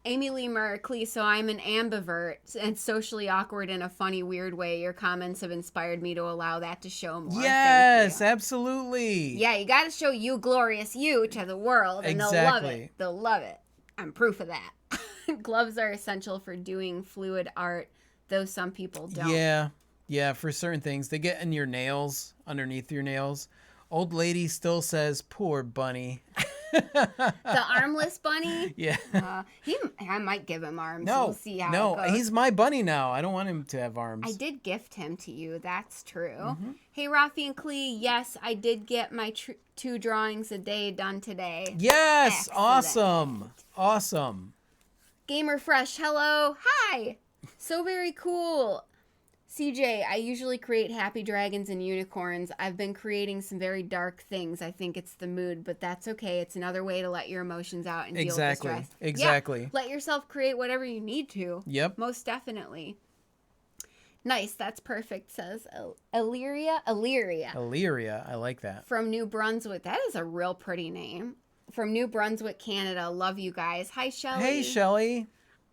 Amy Lee Merkley, so I'm an ambivert and socially awkward in a funny, weird way. Your comments have inspired me to allow that to show more. Yes, Thank you. absolutely. Yeah, you got to show you, glorious you, to the world, and they'll love Exactly. it. They'll love it. I'm proof of that. Gloves are essential for doing fluid art, though some people don't. Yeah. Yeah, for certain things. They get in your nails, underneath your nails. Old lady still says, poor bunny. The armless bunny? Yeah. I might give him arms. No, We'll see how no, it goes. he's my bunny now. I don't want him to have arms. I did gift him to you. That's true. Mm-hmm. Hey, Rafi and Clee. Yes, I did get my 2 drawings a day done today. Yes, Excellent. awesome. Awesome. Gamer Fresh. Hello. Hi. So very cool. CJ, I usually create happy dragons and unicorns. I've been creating some very dark things. I think it's the mood, but that's okay. It's another way to let your emotions out and deal with the Exactly. stress. Exactly. Yeah, let yourself create whatever you need to. Yep. Most definitely. Nice. That's perfect, says Illyria. Illyria. Illyria. I like that. From New Brunswick. That is a real pretty name. From New Brunswick, Canada. Love you guys. Hi, Shelly. Hey, Shelly.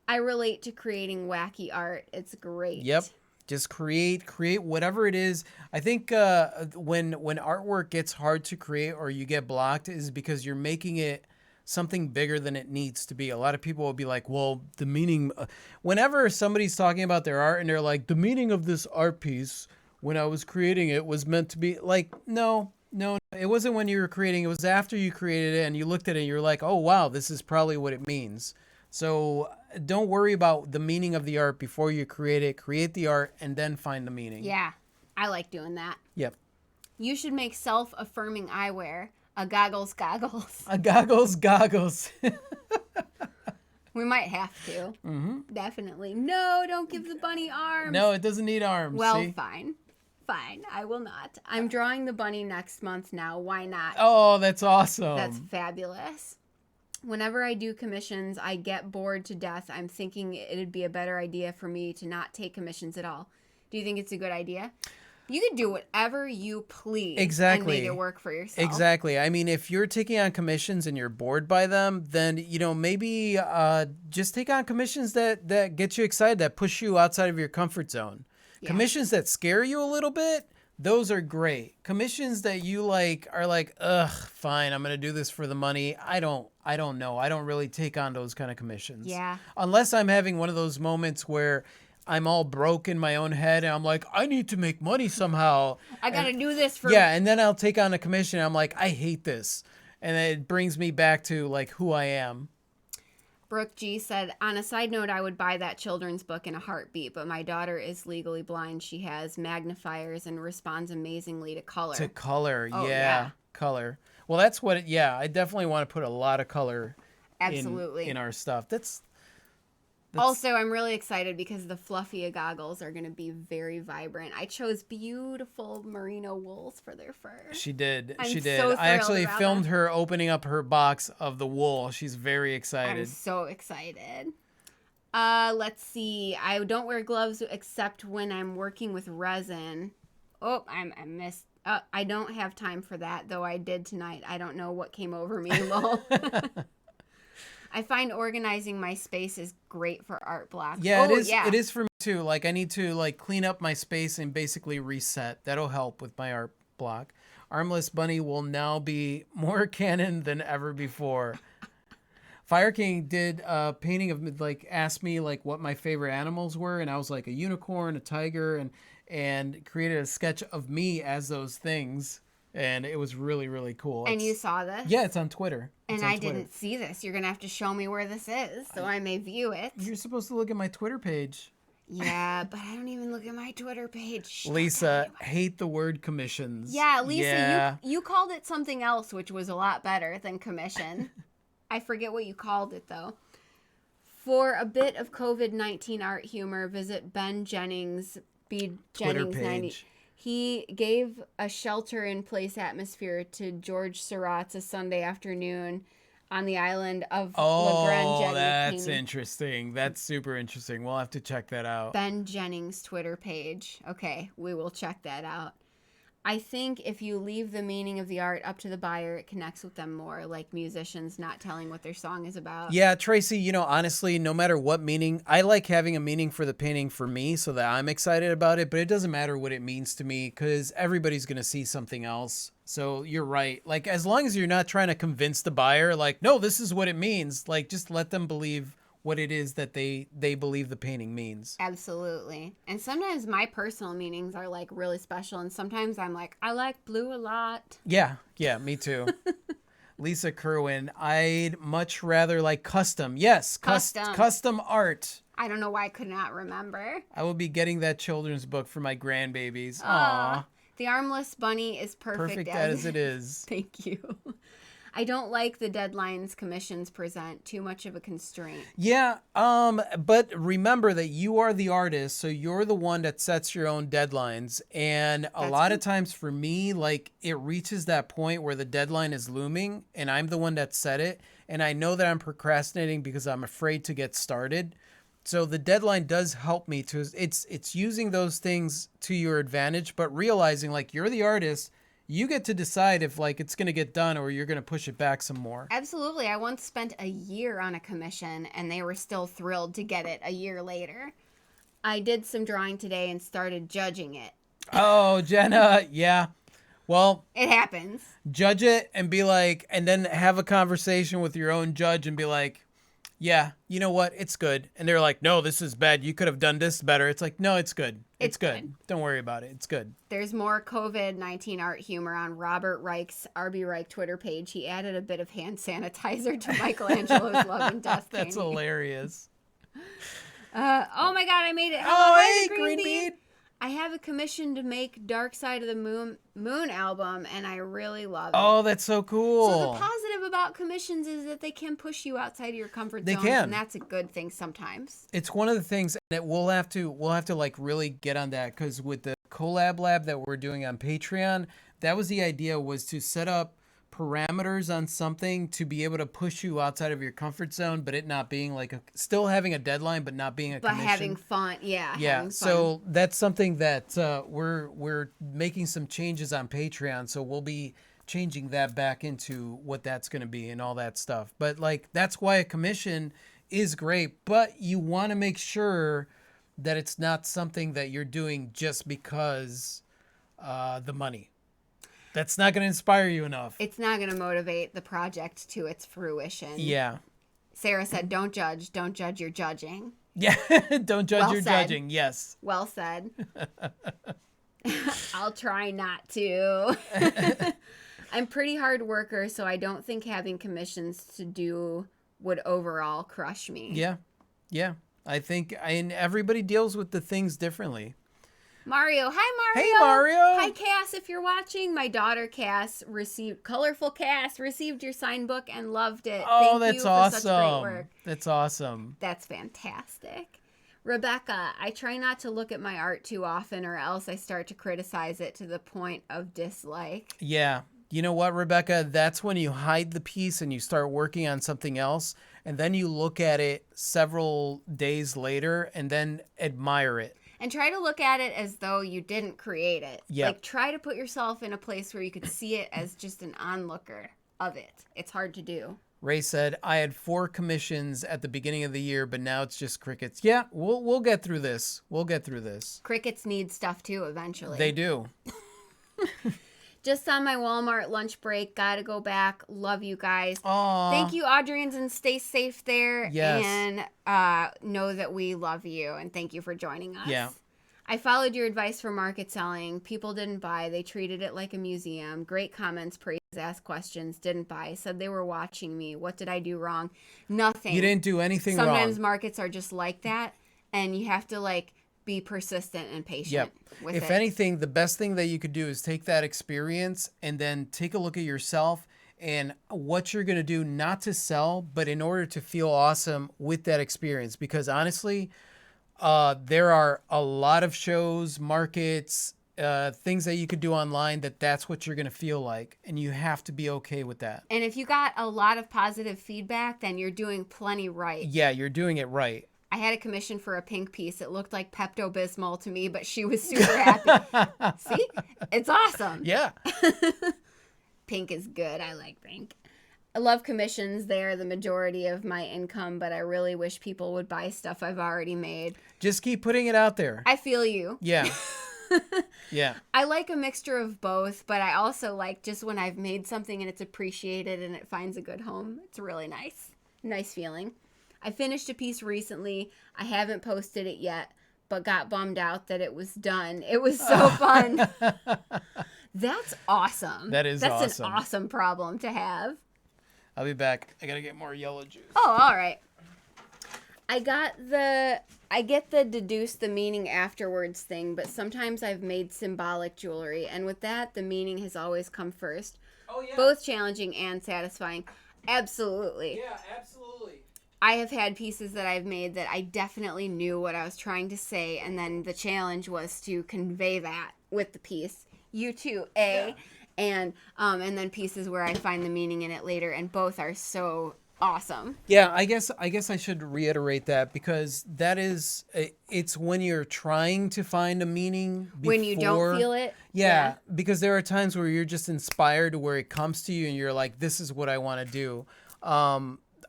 I relate to creating wacky art. It's great. Yep. Just create whatever it is. I think when artwork gets hard to create or you get blocked is because you're making it something bigger than it needs to be. A lot of people will be like, well, the meaning, whenever somebody's talking about their art and they're like, the meaning of this art piece when I was creating it was meant to be like, no, it wasn't when you were creating. It was after you created it and you looked at it and you're like, oh, wow, this is probably what it means. So don't worry about the meaning of the art before you create it. Create the art and then find the meaning. Yeah. I like doing that. Yep. You should make self-affirming eyewear. A goggles. Goggles. We might have to. Mm-hmm. Definitely. No, don't give the bunny arms. No, it doesn't need arms. Well, see? fine. I will not. I'm drawing the bunny next month now. Why not? Oh, that's awesome. That's fabulous. Whenever I do commissions, I get bored to death. I'm thinking it'd be a better idea for me to not take commissions at all. Do you think it's a good idea? You can do whatever you please. Exactly. And make it work for yourself. Exactly. I mean, if you're taking on commissions and you're bored by them, then, maybe just take on commissions that get you excited, that push you outside of your comfort zone. Yeah. Commissions that scare you a little bit, those are great. Commissions that you are like, ugh, fine, I'm going to do this for the money. I don't know. I don't really take on those kind of commissions. Yeah. Unless I'm having one of those moments where I'm all broke in my own head and I'm like, I need to make money somehow. I got to do this for... Yeah, and then I'll take on a commission and I'm like, I hate this. And it brings me back to like who I am. Brooke G said, on a side note, I would buy that children's book in a heartbeat, but my daughter is legally blind. She has magnifiers and responds amazingly to color. To color, Oh, yeah. yeah. Color. Well, that's what I definitely want to put a lot of color Absolutely. in our stuff. That's Also, I'm really excited because the fluffy goggles are going to be very vibrant. I chose beautiful merino wools for their fur. She did. I'm She so did. thrilled I actually about filmed that. her opening up her box of the wool. She's very I'm excited. so excited. Let's see. I don't wear gloves except when I'm working with resin. Oh, I missed. I don't have time for that, though I did tonight. I don't know what came over me. Lol. I find organizing my space is great for art blocks. Yeah, it Oh, is. yeah. It is for me too. Like I need to like clean up my space and basically reset. That'll help with my art block. Armless Bunny will now be more canon than ever before. Fire King did a painting of like asked me like what my favorite animals were, and I was like a unicorn, a tiger, and created a sketch of me as those things, and it was really cool. And you saw this? Yeah, it's on Twitter. And I didn't see this. You're going to have to show me where this is so I may view it. You're supposed to look at my Twitter page. Yeah, but I don't even look at my Twitter page. Lisa, hate the word commissions. Yeah, Lisa, Yeah. You called it something else, which was a lot better than commission. I forget what you called it, though. For a bit of COVID-19 art humor, visit Ben Jennings, Twitter Jennings 90. page. He gave a shelter-in-place atmosphere to George Seurat's A Sunday Afternoon on the island of Le Grand Oh, Jennings. that's interesting. That's super interesting. We'll have to check that out. Ben Jennings' Twitter page. Okay, we will check that out. I think if you leave the meaning of the art up to the buyer, it connects with them more, like musicians not telling what their song is about. Yeah, Tracy, honestly, no matter what meaning, I like having a meaning for the painting for me so that I'm excited about it, but it doesn't matter what it means to me because everybody's going to see something else. So you're right. Like, as long as you're not trying to convince the buyer, like, no, this is what it means, like, just let them believe what it is that they believe the painting means. Absolutely. And sometimes my personal meanings are like really special, and sometimes I'm like, I like blue a lot. Yeah, me too. Lisa Kerwin, I'd much rather like custom. Yes, custom art. I don't know why I could not remember. I will be getting that children's book for my grandbabies. Aww. The Armless Bunny is perfect as it is. Thank you. I don't like the deadlines commissions present. Too much of a constraint. Yeah, but remember that you are the artist, so you're the one that sets your own deadlines. And a lot of times for me, like it reaches that point where the deadline is looming and I'm the one that set it. And I know that I'm procrastinating because I'm afraid to get started. So the deadline does help me to, it's using those things to your advantage, but realizing like you're the artist, you get to decide if like it's going to get done or you're going to push it back some more. Absolutely. I once spent a year on a commission and they were still thrilled to get it a year later. I did some drawing today and started judging it. Oh, Jenna. Yeah. Well, it happens. Judge it and be like, and then have a conversation with your own judge and be like, yeah, you know what? It's good. And they're like, no, this is bad. You could have done this better. It's like, no, it's good. It's good. Don't worry about it. It's good. There's more COVID-19 art humor on Robert Reich's RB Reich Twitter page. He added a bit of hand sanitizer to Michelangelo's Love and Death painting. That's hilarious. Oh my God, I made it. Hello, hey, Green Bean. I have a commission to make Dark Side of the Moon album, and I really love it. Oh, that's so cool. So the positive about commissions is that they can push you outside of your comfort zone. They can. And that's a good thing sometimes. It's one of the things that we'll have to like really get on that, because with the collab lab that we're doing on Patreon, that was the idea, was to set up parameters on something to be able to push you outside of your comfort zone, but it not being like still having a deadline, but not being a commission. But having fun. Yeah. Yeah. So that's something that we're making some changes on Patreon. So we'll be changing that back into what that's going to be and all that stuff. But like, that's why a commission is great, but you want to make sure that it's not something that you're doing just because the money. That's not going to inspire you enough. It's not going to motivate the project to its fruition. Yeah. Sarah said, don't judge. Don't judge your judging. Yeah. Don't judge your judging. Yes. Well said. I'll try not to. I'm pretty hard worker, so I don't think having commissions to do would overall crush me. Yeah. Yeah. I think everybody deals with the things differently. Mario. Hi, Mario. Hey, Mario. Hi, Cass, if you're watching. My daughter, Cass, Colorful Cass, received your signed book and loved it. Oh, Thank that's you for awesome. such great work. That's awesome. That's fantastic. Rebecca, I try not to look at my art too often or else I start to criticize it to the point of dislike. Yeah. You know what, Rebecca? That's when you hide the piece and you start working on something else. and then you look at it several days later and then admire it. And try to look at it as though you didn't create it. Yep. Like, try to put yourself in a place where you could see it as just an onlooker of it. It's hard to do. Ray said, I had 4 commissions at the beginning of the year, but now it's just crickets. Yeah, we'll get through this. We'll get through this. Crickets need stuff too eventually. They do. Just on my Walmart lunch break. Gotta go back. Love you guys. Aww. Thank you, Audrians, and stay safe there. Yes. And know that we love you, and thank you for joining us. Yeah. I followed your advice for market selling. People didn't buy. They treated it like a museum. Great comments, praise, asked questions, didn't buy. Said they were watching me. What did I do wrong? Nothing. You didn't do anything wrong. Sometimes markets are just like that, and you have to like be persistent and patient with it. If anything, the best thing that you could do is take that experience and then take a look at yourself and what you're going to do, not to sell, but in order to feel awesome with that experience. Because honestly, there are a lot of shows, markets, things that you could do online that's what you're going to feel like. And you have to be okay with that. And if you got a lot of positive feedback, then you're doing plenty right. Yeah, you're doing it right. I had a commission for a pink piece. It looked like Pepto-Bismol to me, but she was super happy. See? It's awesome. Yeah. Pink is good. I like pink. I love commissions. They're the majority of my income, but I really wish people would buy stuff I've already made. Just keep putting it out there. I feel you. Yeah. Yeah. I like a mixture of both, but I also like just when I've made something and it's appreciated and it finds a good home. It's really nice. Nice feeling. I finished a piece recently. I haven't posted it yet, but got bummed out that it was done. It was so fun. That's awesome. That's an awesome problem to have. I'll be back. I gotta get more yellow juice. Oh, all right. I get the deduce the meaning afterwards thing, but sometimes I've made symbolic jewelry, and with that, the meaning has always come first. Oh, yeah. Both challenging and satisfying. Absolutely. Yeah, absolutely. I have had pieces that I've made that I definitely knew what I was trying to say, and then the challenge was to convey that with the piece. You too, Yeah. And then pieces where I find the meaning in it later, and both are so awesome. Yeah, I guess I should reiterate that, because it's when you're trying to find a meaning before, When you don't feel it. Yeah, because there are times where you're just inspired, where it comes to you and you're like, this is what I want to do.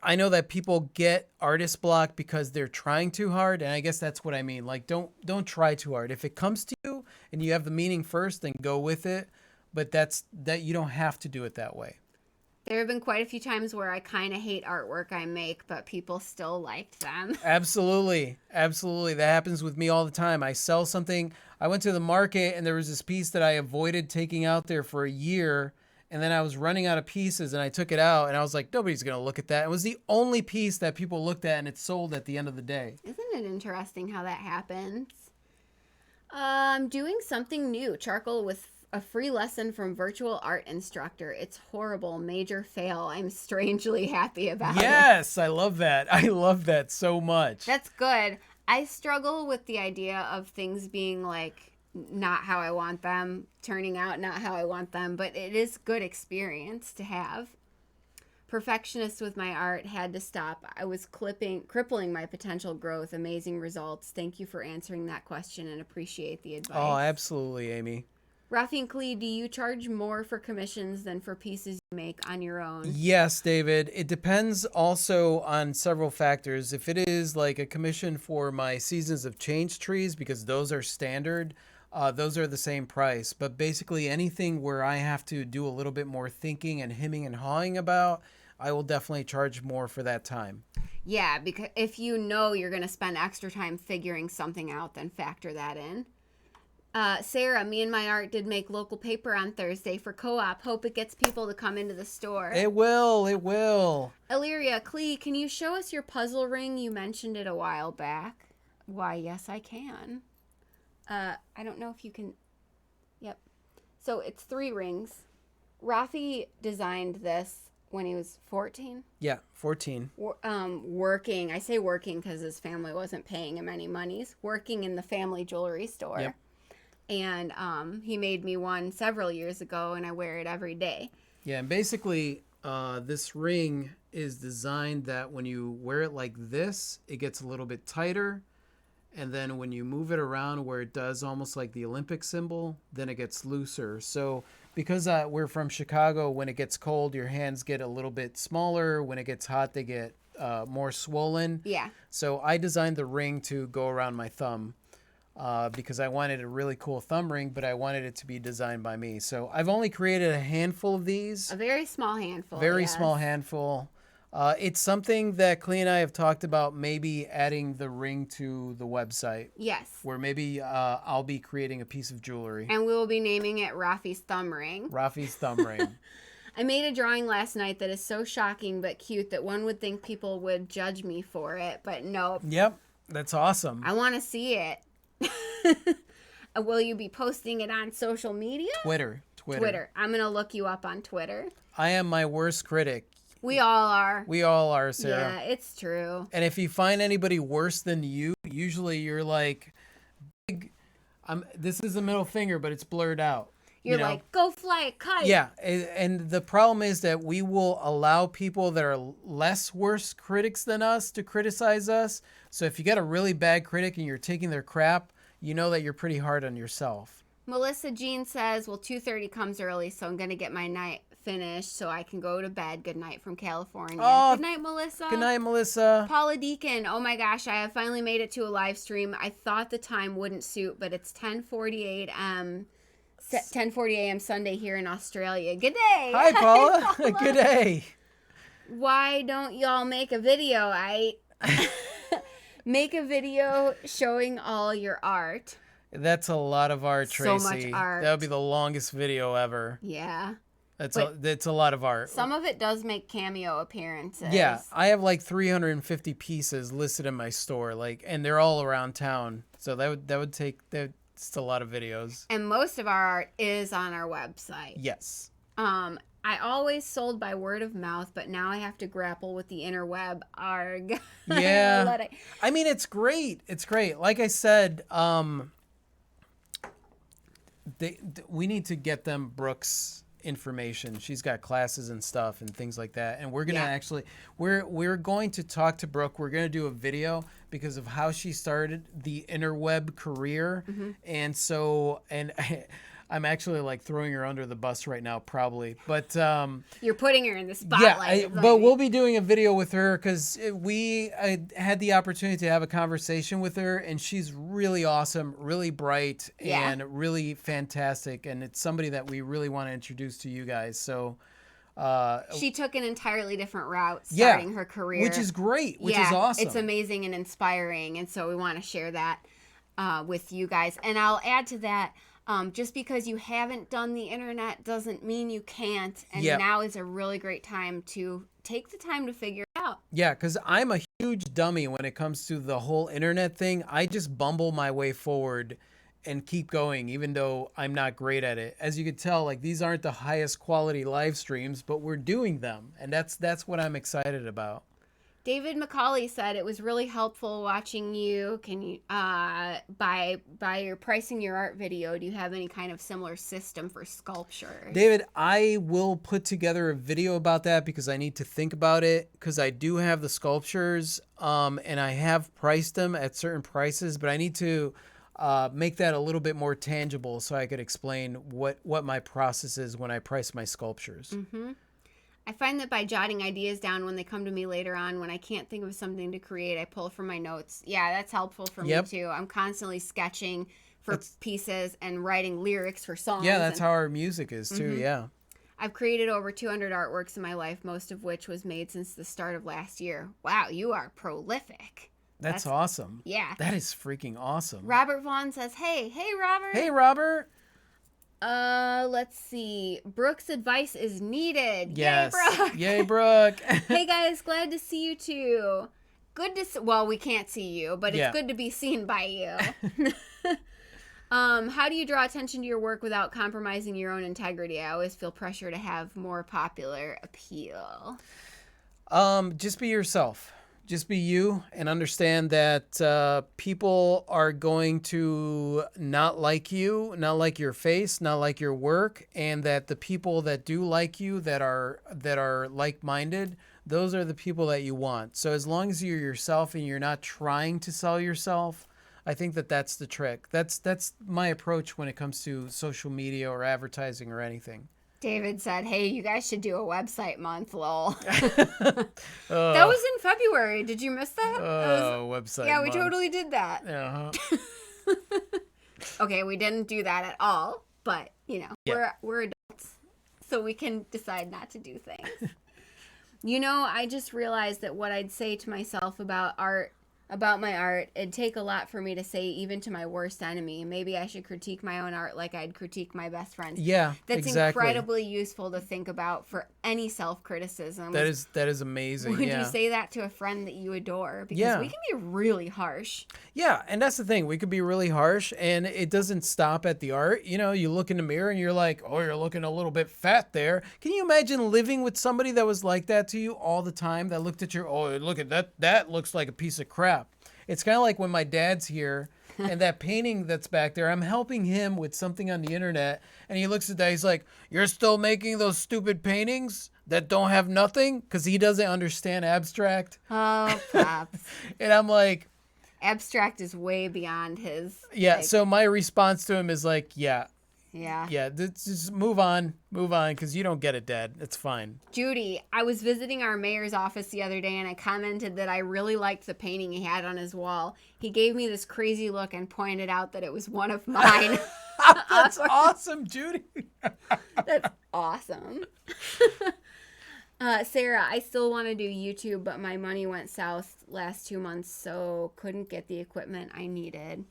I know that people get artist block because they're trying too hard, and I guess that's what I mean. Like, don't try too hard. If it comes to you and you have the meaning first, then go with it. But that you don't have to do it that way. There have been quite a few times where I kind of hate artwork I make, but people still liked them. Absolutely. Absolutely. That happens with me all the time. I sell something. I went to the market and there was this piece that I avoided taking out there for a year. And then I was running out of pieces and I took it out and I was like, nobody's going to look at that. It was the only piece that people looked at and it sold at the end of the day. Isn't it interesting how that happens? I'm doing something new. Charcoal with a free lesson from virtual art instructor. It's horrible. Major fail. I'm strangely happy about it. Yes, I love that. I love that so much. That's good. I struggle with the idea of things being like not how I want them, turning out not how I want them, but it is good experience to have. Perfectionist with my art, had to stop. I was crippling my potential growth. Amazing results. Thank you for answering that question and appreciate the advice. Oh, absolutely, Amy. Rafi and Klee, do you charge more for commissions than for pieces you make on your own? Yes, David. It depends also on several factors. If it is like a commission for my Seasons of Change trees, because those are standard, those are the same price. But basically anything where I have to do a little bit more thinking and hemming and hawing about, I will definitely charge more for that time. Yeah, because if you know you're going to spend extra time figuring something out, then factor that in. Sarah, me and my art did make local paper on Thursday for co-op. Hope it gets people to come into the store. It will. It will. Illyria, Klee, can you show us your puzzle ring? You mentioned it a while back. Why, yes, I can. I don't know if you can. Yep. So it's 3 rings. Rafi designed this when he was 14. Yeah, 14. Working. I say working because his family wasn't paying him any monies. Working in the family jewelry store. Yep. And he made me one several years ago, and I wear it every day. Yeah, and basically, this ring is designed that when you wear it like this, it gets a little bit tighter. And then when you move it around where it does almost like the Olympic symbol, then it gets looser. So because we're from Chicago, when it gets cold, your hands get a little bit smaller. When it gets hot, they get more swollen. Yeah. So I designed the ring to go around my thumb because I wanted a really cool thumb ring, but I wanted it to be designed by me. So I've only created a handful of these. A very small handful. Very yes. small handful. It's something that Clea and I have talked about, maybe adding the ring to the website, Yes. where maybe I'll be creating a piece of jewelry. And we will be naming it Rafi's thumb ring. Rafi's thumb ring. I made a drawing last night that is so shocking but cute that one would think people would judge me for it, but no. Yep, that's awesome. I want to see it. Will you be posting it on social media? Twitter. I'm going to look you up on Twitter. I am my worst critic. We all are. We all are, Sarah. Yeah, it's true. And if you find anybody worse than you, usually you're like, this is a middle finger, but it's blurred out. You're you know? like, go fly a kite. Yeah, and the problem is that we will allow people that are less worse critics than us to criticize us. So if you get a really bad critic and you're taking their crap, you know that you're pretty hard on yourself. Melissa Jean says, well, 2:30 comes early, so I'm going to get my night finished so I can go to bed. Good night from California. Oh, good night, Melissa. Good night, Melissa. Paula Deacon, oh my gosh, I have finally made it to a live stream. I thought the time wouldn't suit, but it's 10:40 a.m. Sunday here in Australia. Good day. Hi, Paula. Paula. Good day. Why don't y'all make a video? Make a video showing all your art. That's a lot of art, Tracy. So much art. That would be the longest video ever. Yeah. That's a lot of art. Some of it does make cameo appearances. Yeah, I have like 350 pieces listed in my store, and they're all around town. So that's a lot of videos. And most of our art is on our website. Yes. I always sold by word of mouth, but now I have to grapple with the interweb. Arg. Yeah. I mean, it's great. It's great. Like I said, we need to get them Brooke's information. She's got classes and stuff and things like that. And we're going to we're going to talk to Brooke. We're going to do a video because of how she started the interweb career. Mm-hmm. And so, I'm actually like throwing her under the bus right now, probably, but you're putting her in the spotlight. Yeah, but we'll be doing a video with her because I had the opportunity to have a conversation with her, and she's really awesome, really bright, and really fantastic, and it's somebody that we really want to introduce to you guys. So she took an entirely different route starting her career, which is great, which is awesome. It's amazing and inspiring, and so we want to share that with you guys. And I'll add to that. Just because you haven't done the internet doesn't mean you can't. And now is a really great time to take the time to figure it out. Yeah, because I'm a huge dummy when it comes to the whole internet thing. I just bumble my way forward and keep going, even though I'm not great at it. As you can tell, these aren't the highest quality live streams, but we're doing them. And that's what I'm excited about. David McCauley said it was really helpful watching you. Can you by your pricing your art video, do you have any kind of similar system for sculpture? David, I will put together a video about that because I need to think about it, because I do have the sculptures and I have priced them at certain prices, but I need to make that a little bit more tangible so I could explain what my process is when I price my sculptures. Mm-hmm. I find that by jotting ideas down when they come to me later on, when I can't think of something to create, I pull from my notes. Yeah, that's helpful for me too. I'm constantly sketching for pieces and writing lyrics for songs. Yeah, that's how our music is too. Mm-hmm. Yeah. I've created over 200 artworks in my life, most of which was made since the start of last year. Wow, you are prolific. That's awesome. Yeah. That is freaking awesome. Robert Vaughn says, hey, Robert. Hey, Robert. Let's see. Brooke's advice is needed. Yes. Yay, Brooke. Yay, Brooke. Hey, guys. Glad to see you, too. Well, we can't see you, but it's good to be seen by you. How do you draw attention to your work without compromising your own integrity? I always feel pressure to have more popular appeal. Just be yourself. Just be you and understand that people are going to not like you, not like your face, not like your work, and that the people that do like you, that are like-minded, those are the people that you want. So as long as you're yourself and you're not trying to sell yourself, I think that that's the trick. That's my approach when it comes to social media or advertising or anything. David said, "Hey, you guys should do a website month, lol." That was in February. Did you miss that? Website. Yeah, we month. totally did that. Uh-huh. Okay, we didn't do that at all, but Yeah. we're adults, so we can decide not to do things. I just realized that what I'd say to myself about my art, it'd take a lot for me to say even to my worst enemy. Maybe I should critique my own art like I'd critique my best friend. Yeah, That's exactly. incredibly useful to think about for any self-criticism. That is amazing. Would yeah. you say that to a friend that you adore? Because Yeah. we can be really harsh. Yeah, and that's the thing. We could be really harsh, and it doesn't stop at the art. You look in the mirror and you're like, oh, you're looking a little bit fat there. Can you imagine living with somebody that was like that to you all the time, that looked at oh, look at that. That looks like a piece of crap. It's kind of like when my dad's here and that painting that's back there, I'm helping him with something on the internet, and he looks at that, he's like, you're still making those stupid paintings that don't have nothing? Because he doesn't understand abstract. Oh, Pops. And I'm like, Abstract is way beyond his. yeah, so my response to him is like, yeah, just move on, because you don't get it, Dad. It's fine. Judy, I was visiting our mayor's office the other day and I commented that I really liked the painting he had on his wall. He gave me this crazy look and pointed out that it was one of mine. That's awesome, Judy. That's awesome. Sarah, I still want to do YouTube, but my money went south last 2 months, so couldn't get the equipment I needed.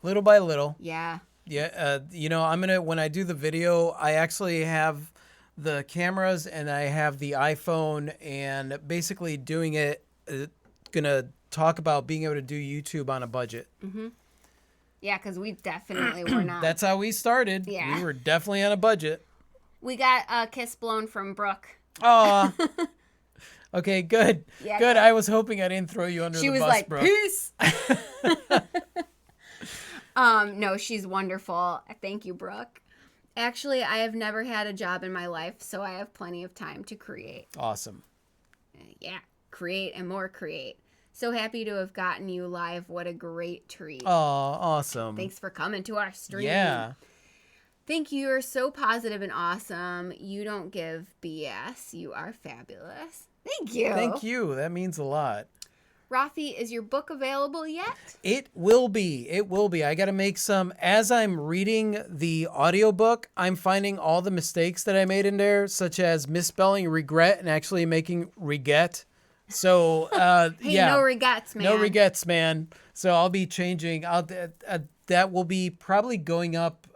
Little by little. Yeah. Yeah, when I do the video, I actually have the cameras and I have the iPhone, and basically doing it, gonna talk about being able to do YouTube on a budget. Mm-hmm. Yeah, because we definitely were not. That's how we started. Yeah. We were definitely on a budget. We got a kiss blown from Brooke. Aw. Okay, good. Yeah, good. I was hoping I didn't throw you under she the was bus, like, bro. Peace. No, she's wonderful. Thank you, Brooke. Actually, I have never had a job in my life, so I have plenty of time to create. Awesome. Yeah, create and more create. So happy to have gotten you live. What a great treat. Oh, awesome. Thanks for coming to our stream. Yeah. Thank you. You're so positive and awesome. You don't give BS. You are fabulous. Thank you. Thank you. That means a lot. Rafi, is your book available yet? It will be. It will be. I got to make some. As I'm reading the audiobook, I'm finding all the mistakes that I made in there, such as misspelling regret and actually making reget. So, Hey, yeah. no regrets, man. No regrets, man. So I'll be changing. That will be probably going up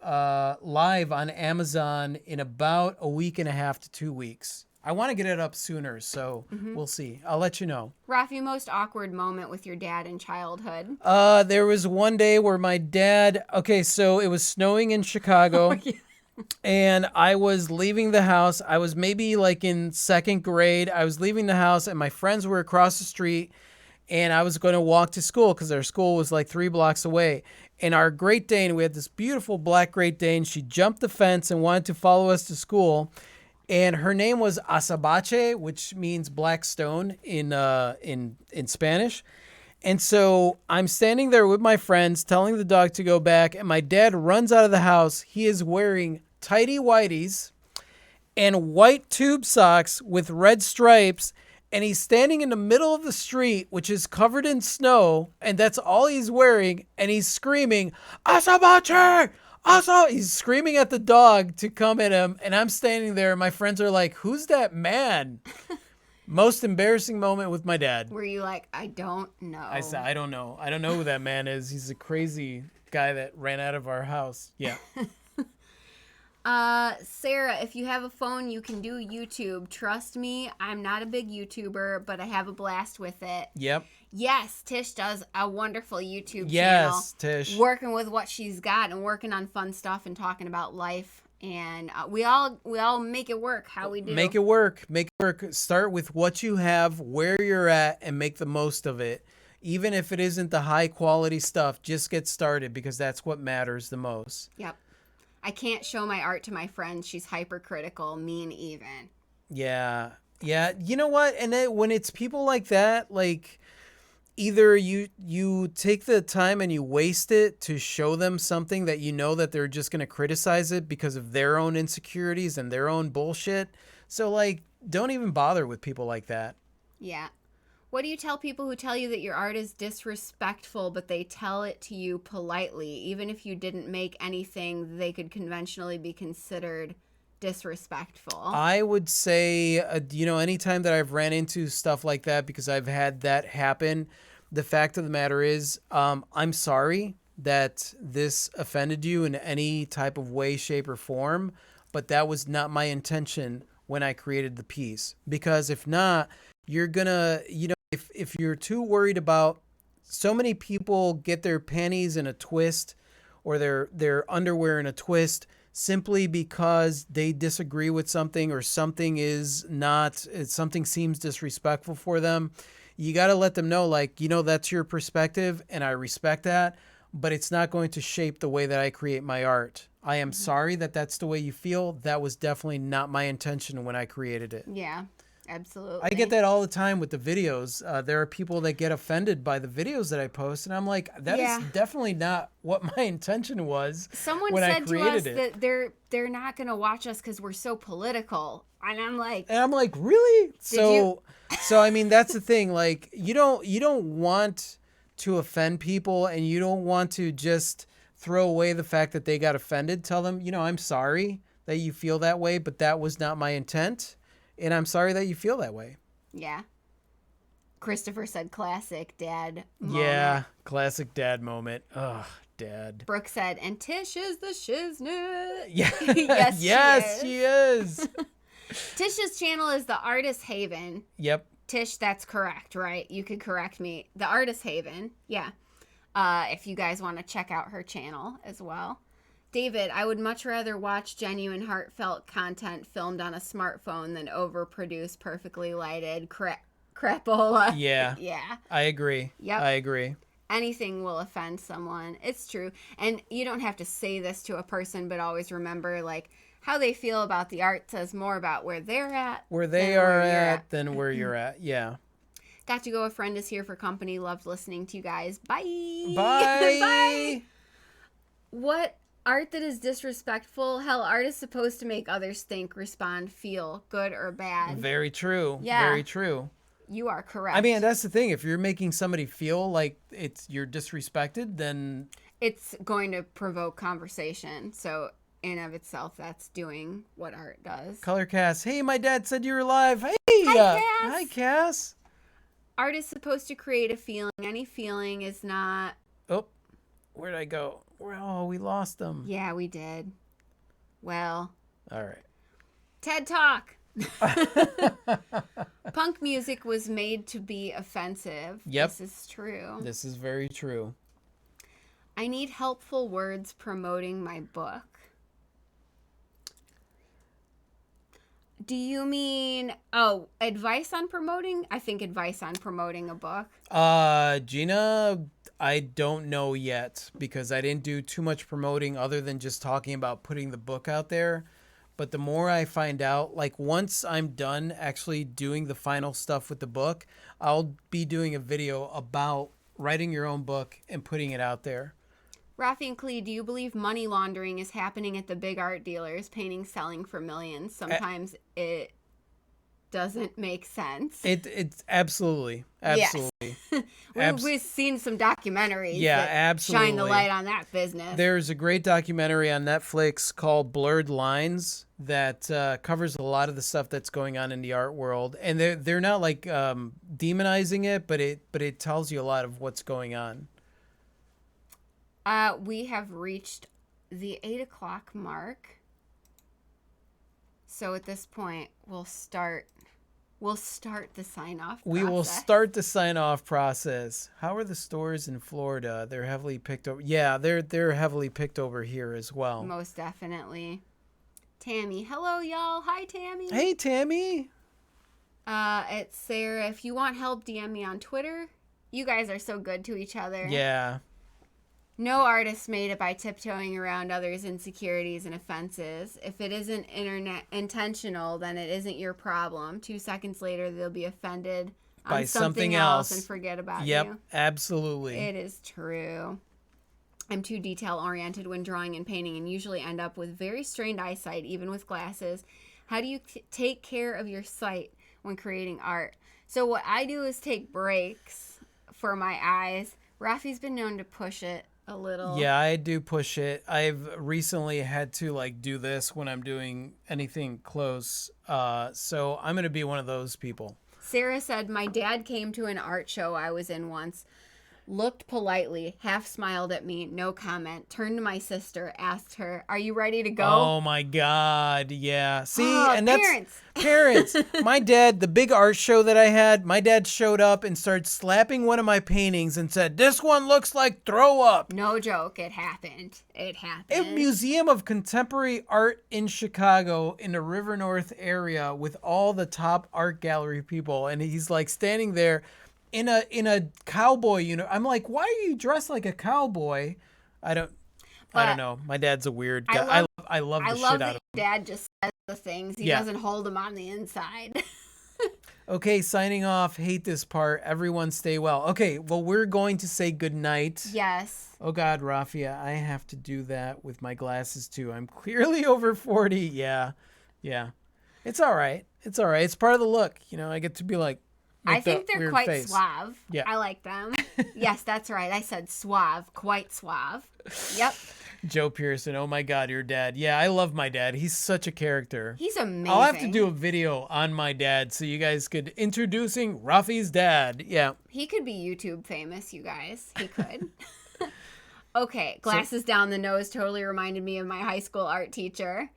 live on Amazon in about a week and a half to 2 weeks. I want to get it up sooner, so we'll see. I'll let you know. Rafi, most awkward moment with your dad in childhood? There was one day where my dad, so it was snowing in Chicago, and I was leaving the house. I was maybe like in second grade. I was leaving the house, and my friends were across the street, and I was going to walk to school because our school was like 3 blocks away. And our Great Dane, we had this beautiful black Great Dane. She jumped the fence and wanted to follow us to school. And her name was Azabache, which means black stone in Spanish. And so I'm standing there with my friends telling the dog to go back, and my dad runs out of the house. He is wearing tighty whities and white tube socks with red stripes, and he's standing in the middle of the street, which is covered in snow, and that's all he's wearing, and he's screaming, Azabache! Also, he's screaming at the dog to come at him, and I'm standing there, and my friends are like, who's that man? Most embarrassing moment with my dad. Were you like, I don't know? I said, I don't know. I don't know who that man is. He's a crazy guy that ran out of our house. Yeah. Sarah, if you have a phone, you can do YouTube. Trust me, I'm not a big YouTuber, but I have a blast with it. Yep. Yes, Tish does a wonderful YouTube channel. Yes, Tish. Working with what she's got and working on fun stuff and talking about life. and we all make it work how we do. Make it work. Make it work. Start with what you have, where you're at, and make the most of it. Even if it isn't the high quality stuff, just get started because that's what matters the most. Yep. I can't show my art to my friends. She's hypercritical, mean even. Yeah. Yeah. You know what? And then when it's people like that, like either you take the time and you waste it to show them something that you know that they're just going to criticize it because of their own insecurities and their own bullshit. So like don't even bother with people like that. Yeah. What do you tell people who tell you that your art is disrespectful, but they tell it to you politely, even if you didn't make anything they could conventionally be considered disrespectful? I would say, anytime that I've ran into stuff like that, because I've had that happen, the fact of the matter is, I'm sorry that this offended you in any type of way, shape, or form, but that was not my intention when I created the piece. Because if not, you're gonna, if you're too worried about, so many people get their panties in a twist or their underwear in a twist simply because they disagree with something or something seems disrespectful for them. You got to let them know, like, that's your perspective and I respect that, but it's not going to shape the way that I create my art. I am sorry that that's the way you feel. That was definitely not my intention when I created it. Yeah, absolutely. I get that all the time with the videos. There are people that get offended by the videos that I post, and I'm like, that is definitely not what my intention was. Someone when said I to us it. that they're not going to watch us because we're so political, and I'm like, really? So I mean, that's the thing. Like, you don't want to offend people, and you don't want to just throw away the fact that they got offended. Tell them, I'm sorry that you feel that way, but that was not my intent. And I'm sorry that you feel that way. Yeah. Christopher said classic dad moment. Yeah, classic dad moment. Ugh, dad. Brooke said, and Tish is the shiznit. Yeah. yes, she is. Tish's channel is the Artist Haven. Yep. Tish, that's correct, right? You could correct me. The Artist Haven. Yeah. If you guys want to check out her channel as well. David, I would much rather watch genuine, heartfelt content filmed on a smartphone than overproduced, perfectly lighted crapola. Yeah. Yeah. I agree. Yep. I agree. Anything will offend someone. It's true. And you don't have to say this to a person, but always remember, like, how they feel about the art says more about where they're at. Where they are at than where you're at. Yeah. Got to go. A friend is here for company. Loved listening to you guys. Bye. Bye. Bye. What? Art that is disrespectful, hell, art is supposed to make others think, respond, feel good or bad. Very true. Yeah. Very true. You are correct. I mean, that's the thing. If you're making somebody feel like you're disrespected, then it's going to provoke conversation. So in of itself, that's doing what art does. Color Cass, hey, my dad said you were live. Hey, hi, Cass. Art is supposed to create a feeling. Any feeling is not. Oh, where'd I go? Oh, we lost them. Yeah, we did. Well. All right. TED Talk. Punk music was made to be offensive. Yep. This is true. This is very true. I need helpful words promoting my book. Do you mean, advice on promoting? I think advice on promoting a book. Gina, I don't know yet because I didn't do too much promoting other than just talking about putting the book out there. But the more I find out, like once I'm done actually doing the final stuff with the book, I'll be doing a video about writing your own book and putting it out there. Rafi and Klee, do you believe money laundering is happening at the big art dealers, paintings selling for millions? Sometimes it doesn't make sense. It's absolutely. Yes. We've seen some documentaries that absolutely shine the light on that business. There's a great documentary on Netflix called Blurred Lines that covers a lot of the stuff that's going on in the art world, and they're not like demonizing it, but it tells you a lot of what's going on. We have reached the 8:00 mark. So at this point, we'll start the sign-off process. We will start the sign-off process. How are the stores in Florida? They're heavily picked over. Yeah, they're heavily picked over here as well. Most definitely. Tammy. Hello, y'all. Hi, Tammy. Hey, Tammy. It's Sarah. If you want help, DM me on Twitter. You guys are so good to each other. Yeah. No artist made it by tiptoeing around others' insecurities and offenses. If it isn't internet intentional, then it isn't your problem. 2 seconds later, they'll be offended By on something else. and forget about Yep, you. absolutely. It is true. I'm too detail-oriented when drawing and painting and usually end up with very strained eyesight, even with glasses. How do you take care of your sight when creating art? So what I do is take breaks for my eyes. Rafi's been known to push it a little. Yeah, I do push it. I've recently had to like do this when I'm doing anything close. So I'm going to be one of those people. Sarah said, my dad came to an art show I was in once, looked politely, half smiled at me, no comment, turned to my sister, asked her, are you ready to go? Oh my God. Yeah. See, and parents. that's parents. My dad, the big art show that I had, my dad showed up and started slapping one of my paintings and said, this one looks like throw up. No joke. It happened. It A happened. museum of contemporary art in Chicago in the River North area with all the top art gallery people. And he's like standing there in a cowboy uniform. I'm like, why are you dressed like a cowboy? I don't know. My dad's a weird guy. I love the shit out that of him. Dad just says the things. He doesn't hold them on the inside. Okay, signing off. Hate this part. Everyone stay well. Okay, well, we're going to say goodnight. Yes. Oh, God, Rafia, I have to do that with my glasses, too. I'm clearly over 40. Yeah. It's all right. It's all right. It's part of the look. You know, I get to be like, I think they're weird quite face. suave. Yeah. I like them. Yes, that's right. I said suave. Quite suave. Yep. Joe Pearson, oh my God, your dad. Yeah, I love my dad. He's such a character. He's amazing. I'll have to do a video on my dad so you guys could introducing Rafi's dad. Yeah. He could be YouTube famous, you guys. He could. Okay, glasses down the nose totally reminded me of my high school art teacher.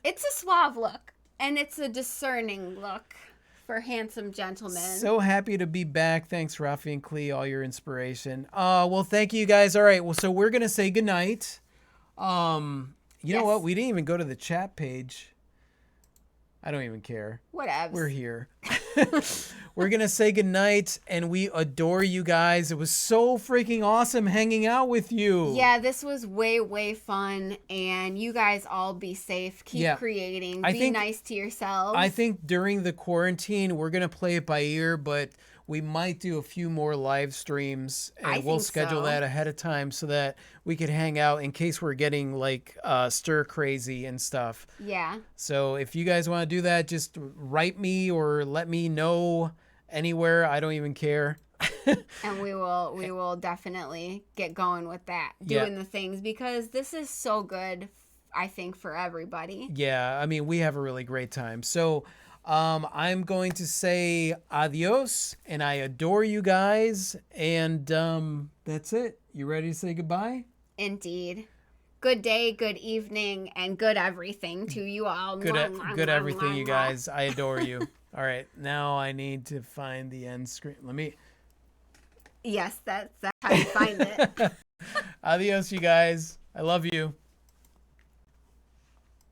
It's a suave look, and it's a discerning look for handsome gentlemen. So happy to be back. Thanks, Rafi and Clee, all your inspiration. Well, thank you guys. All right, well, so we're going to say goodnight. You know what? We didn't even go to the chat page. I don't even care. Whatever. We're here. We're going to say goodnight, and we adore you guys. It was so freaking awesome hanging out with you. Yeah, this was way, way fun, and you guys all be safe. Keep creating. Be nice to yourselves. I think during the quarantine, we're going to play it by ear, but we might do a few more live streams, and we'll schedule that ahead of time so that we could hang out in case we're getting like stir crazy and stuff. Yeah. So if you guys want to do that, just write me or let me know anywhere. I don't even care. And we will definitely get going with that, doing the things, because this is so good, I think, for everybody. Yeah, I mean, we have a really great time. So I'm going to say adios, and I adore you guys, and that's it. You ready to say goodbye? Indeed. Good day, good evening, and good everything to you all. Good everything, you guys. I adore you. All right, now I need to find the end screen. Yes, that's how you find it. Adios, you guys. I love you.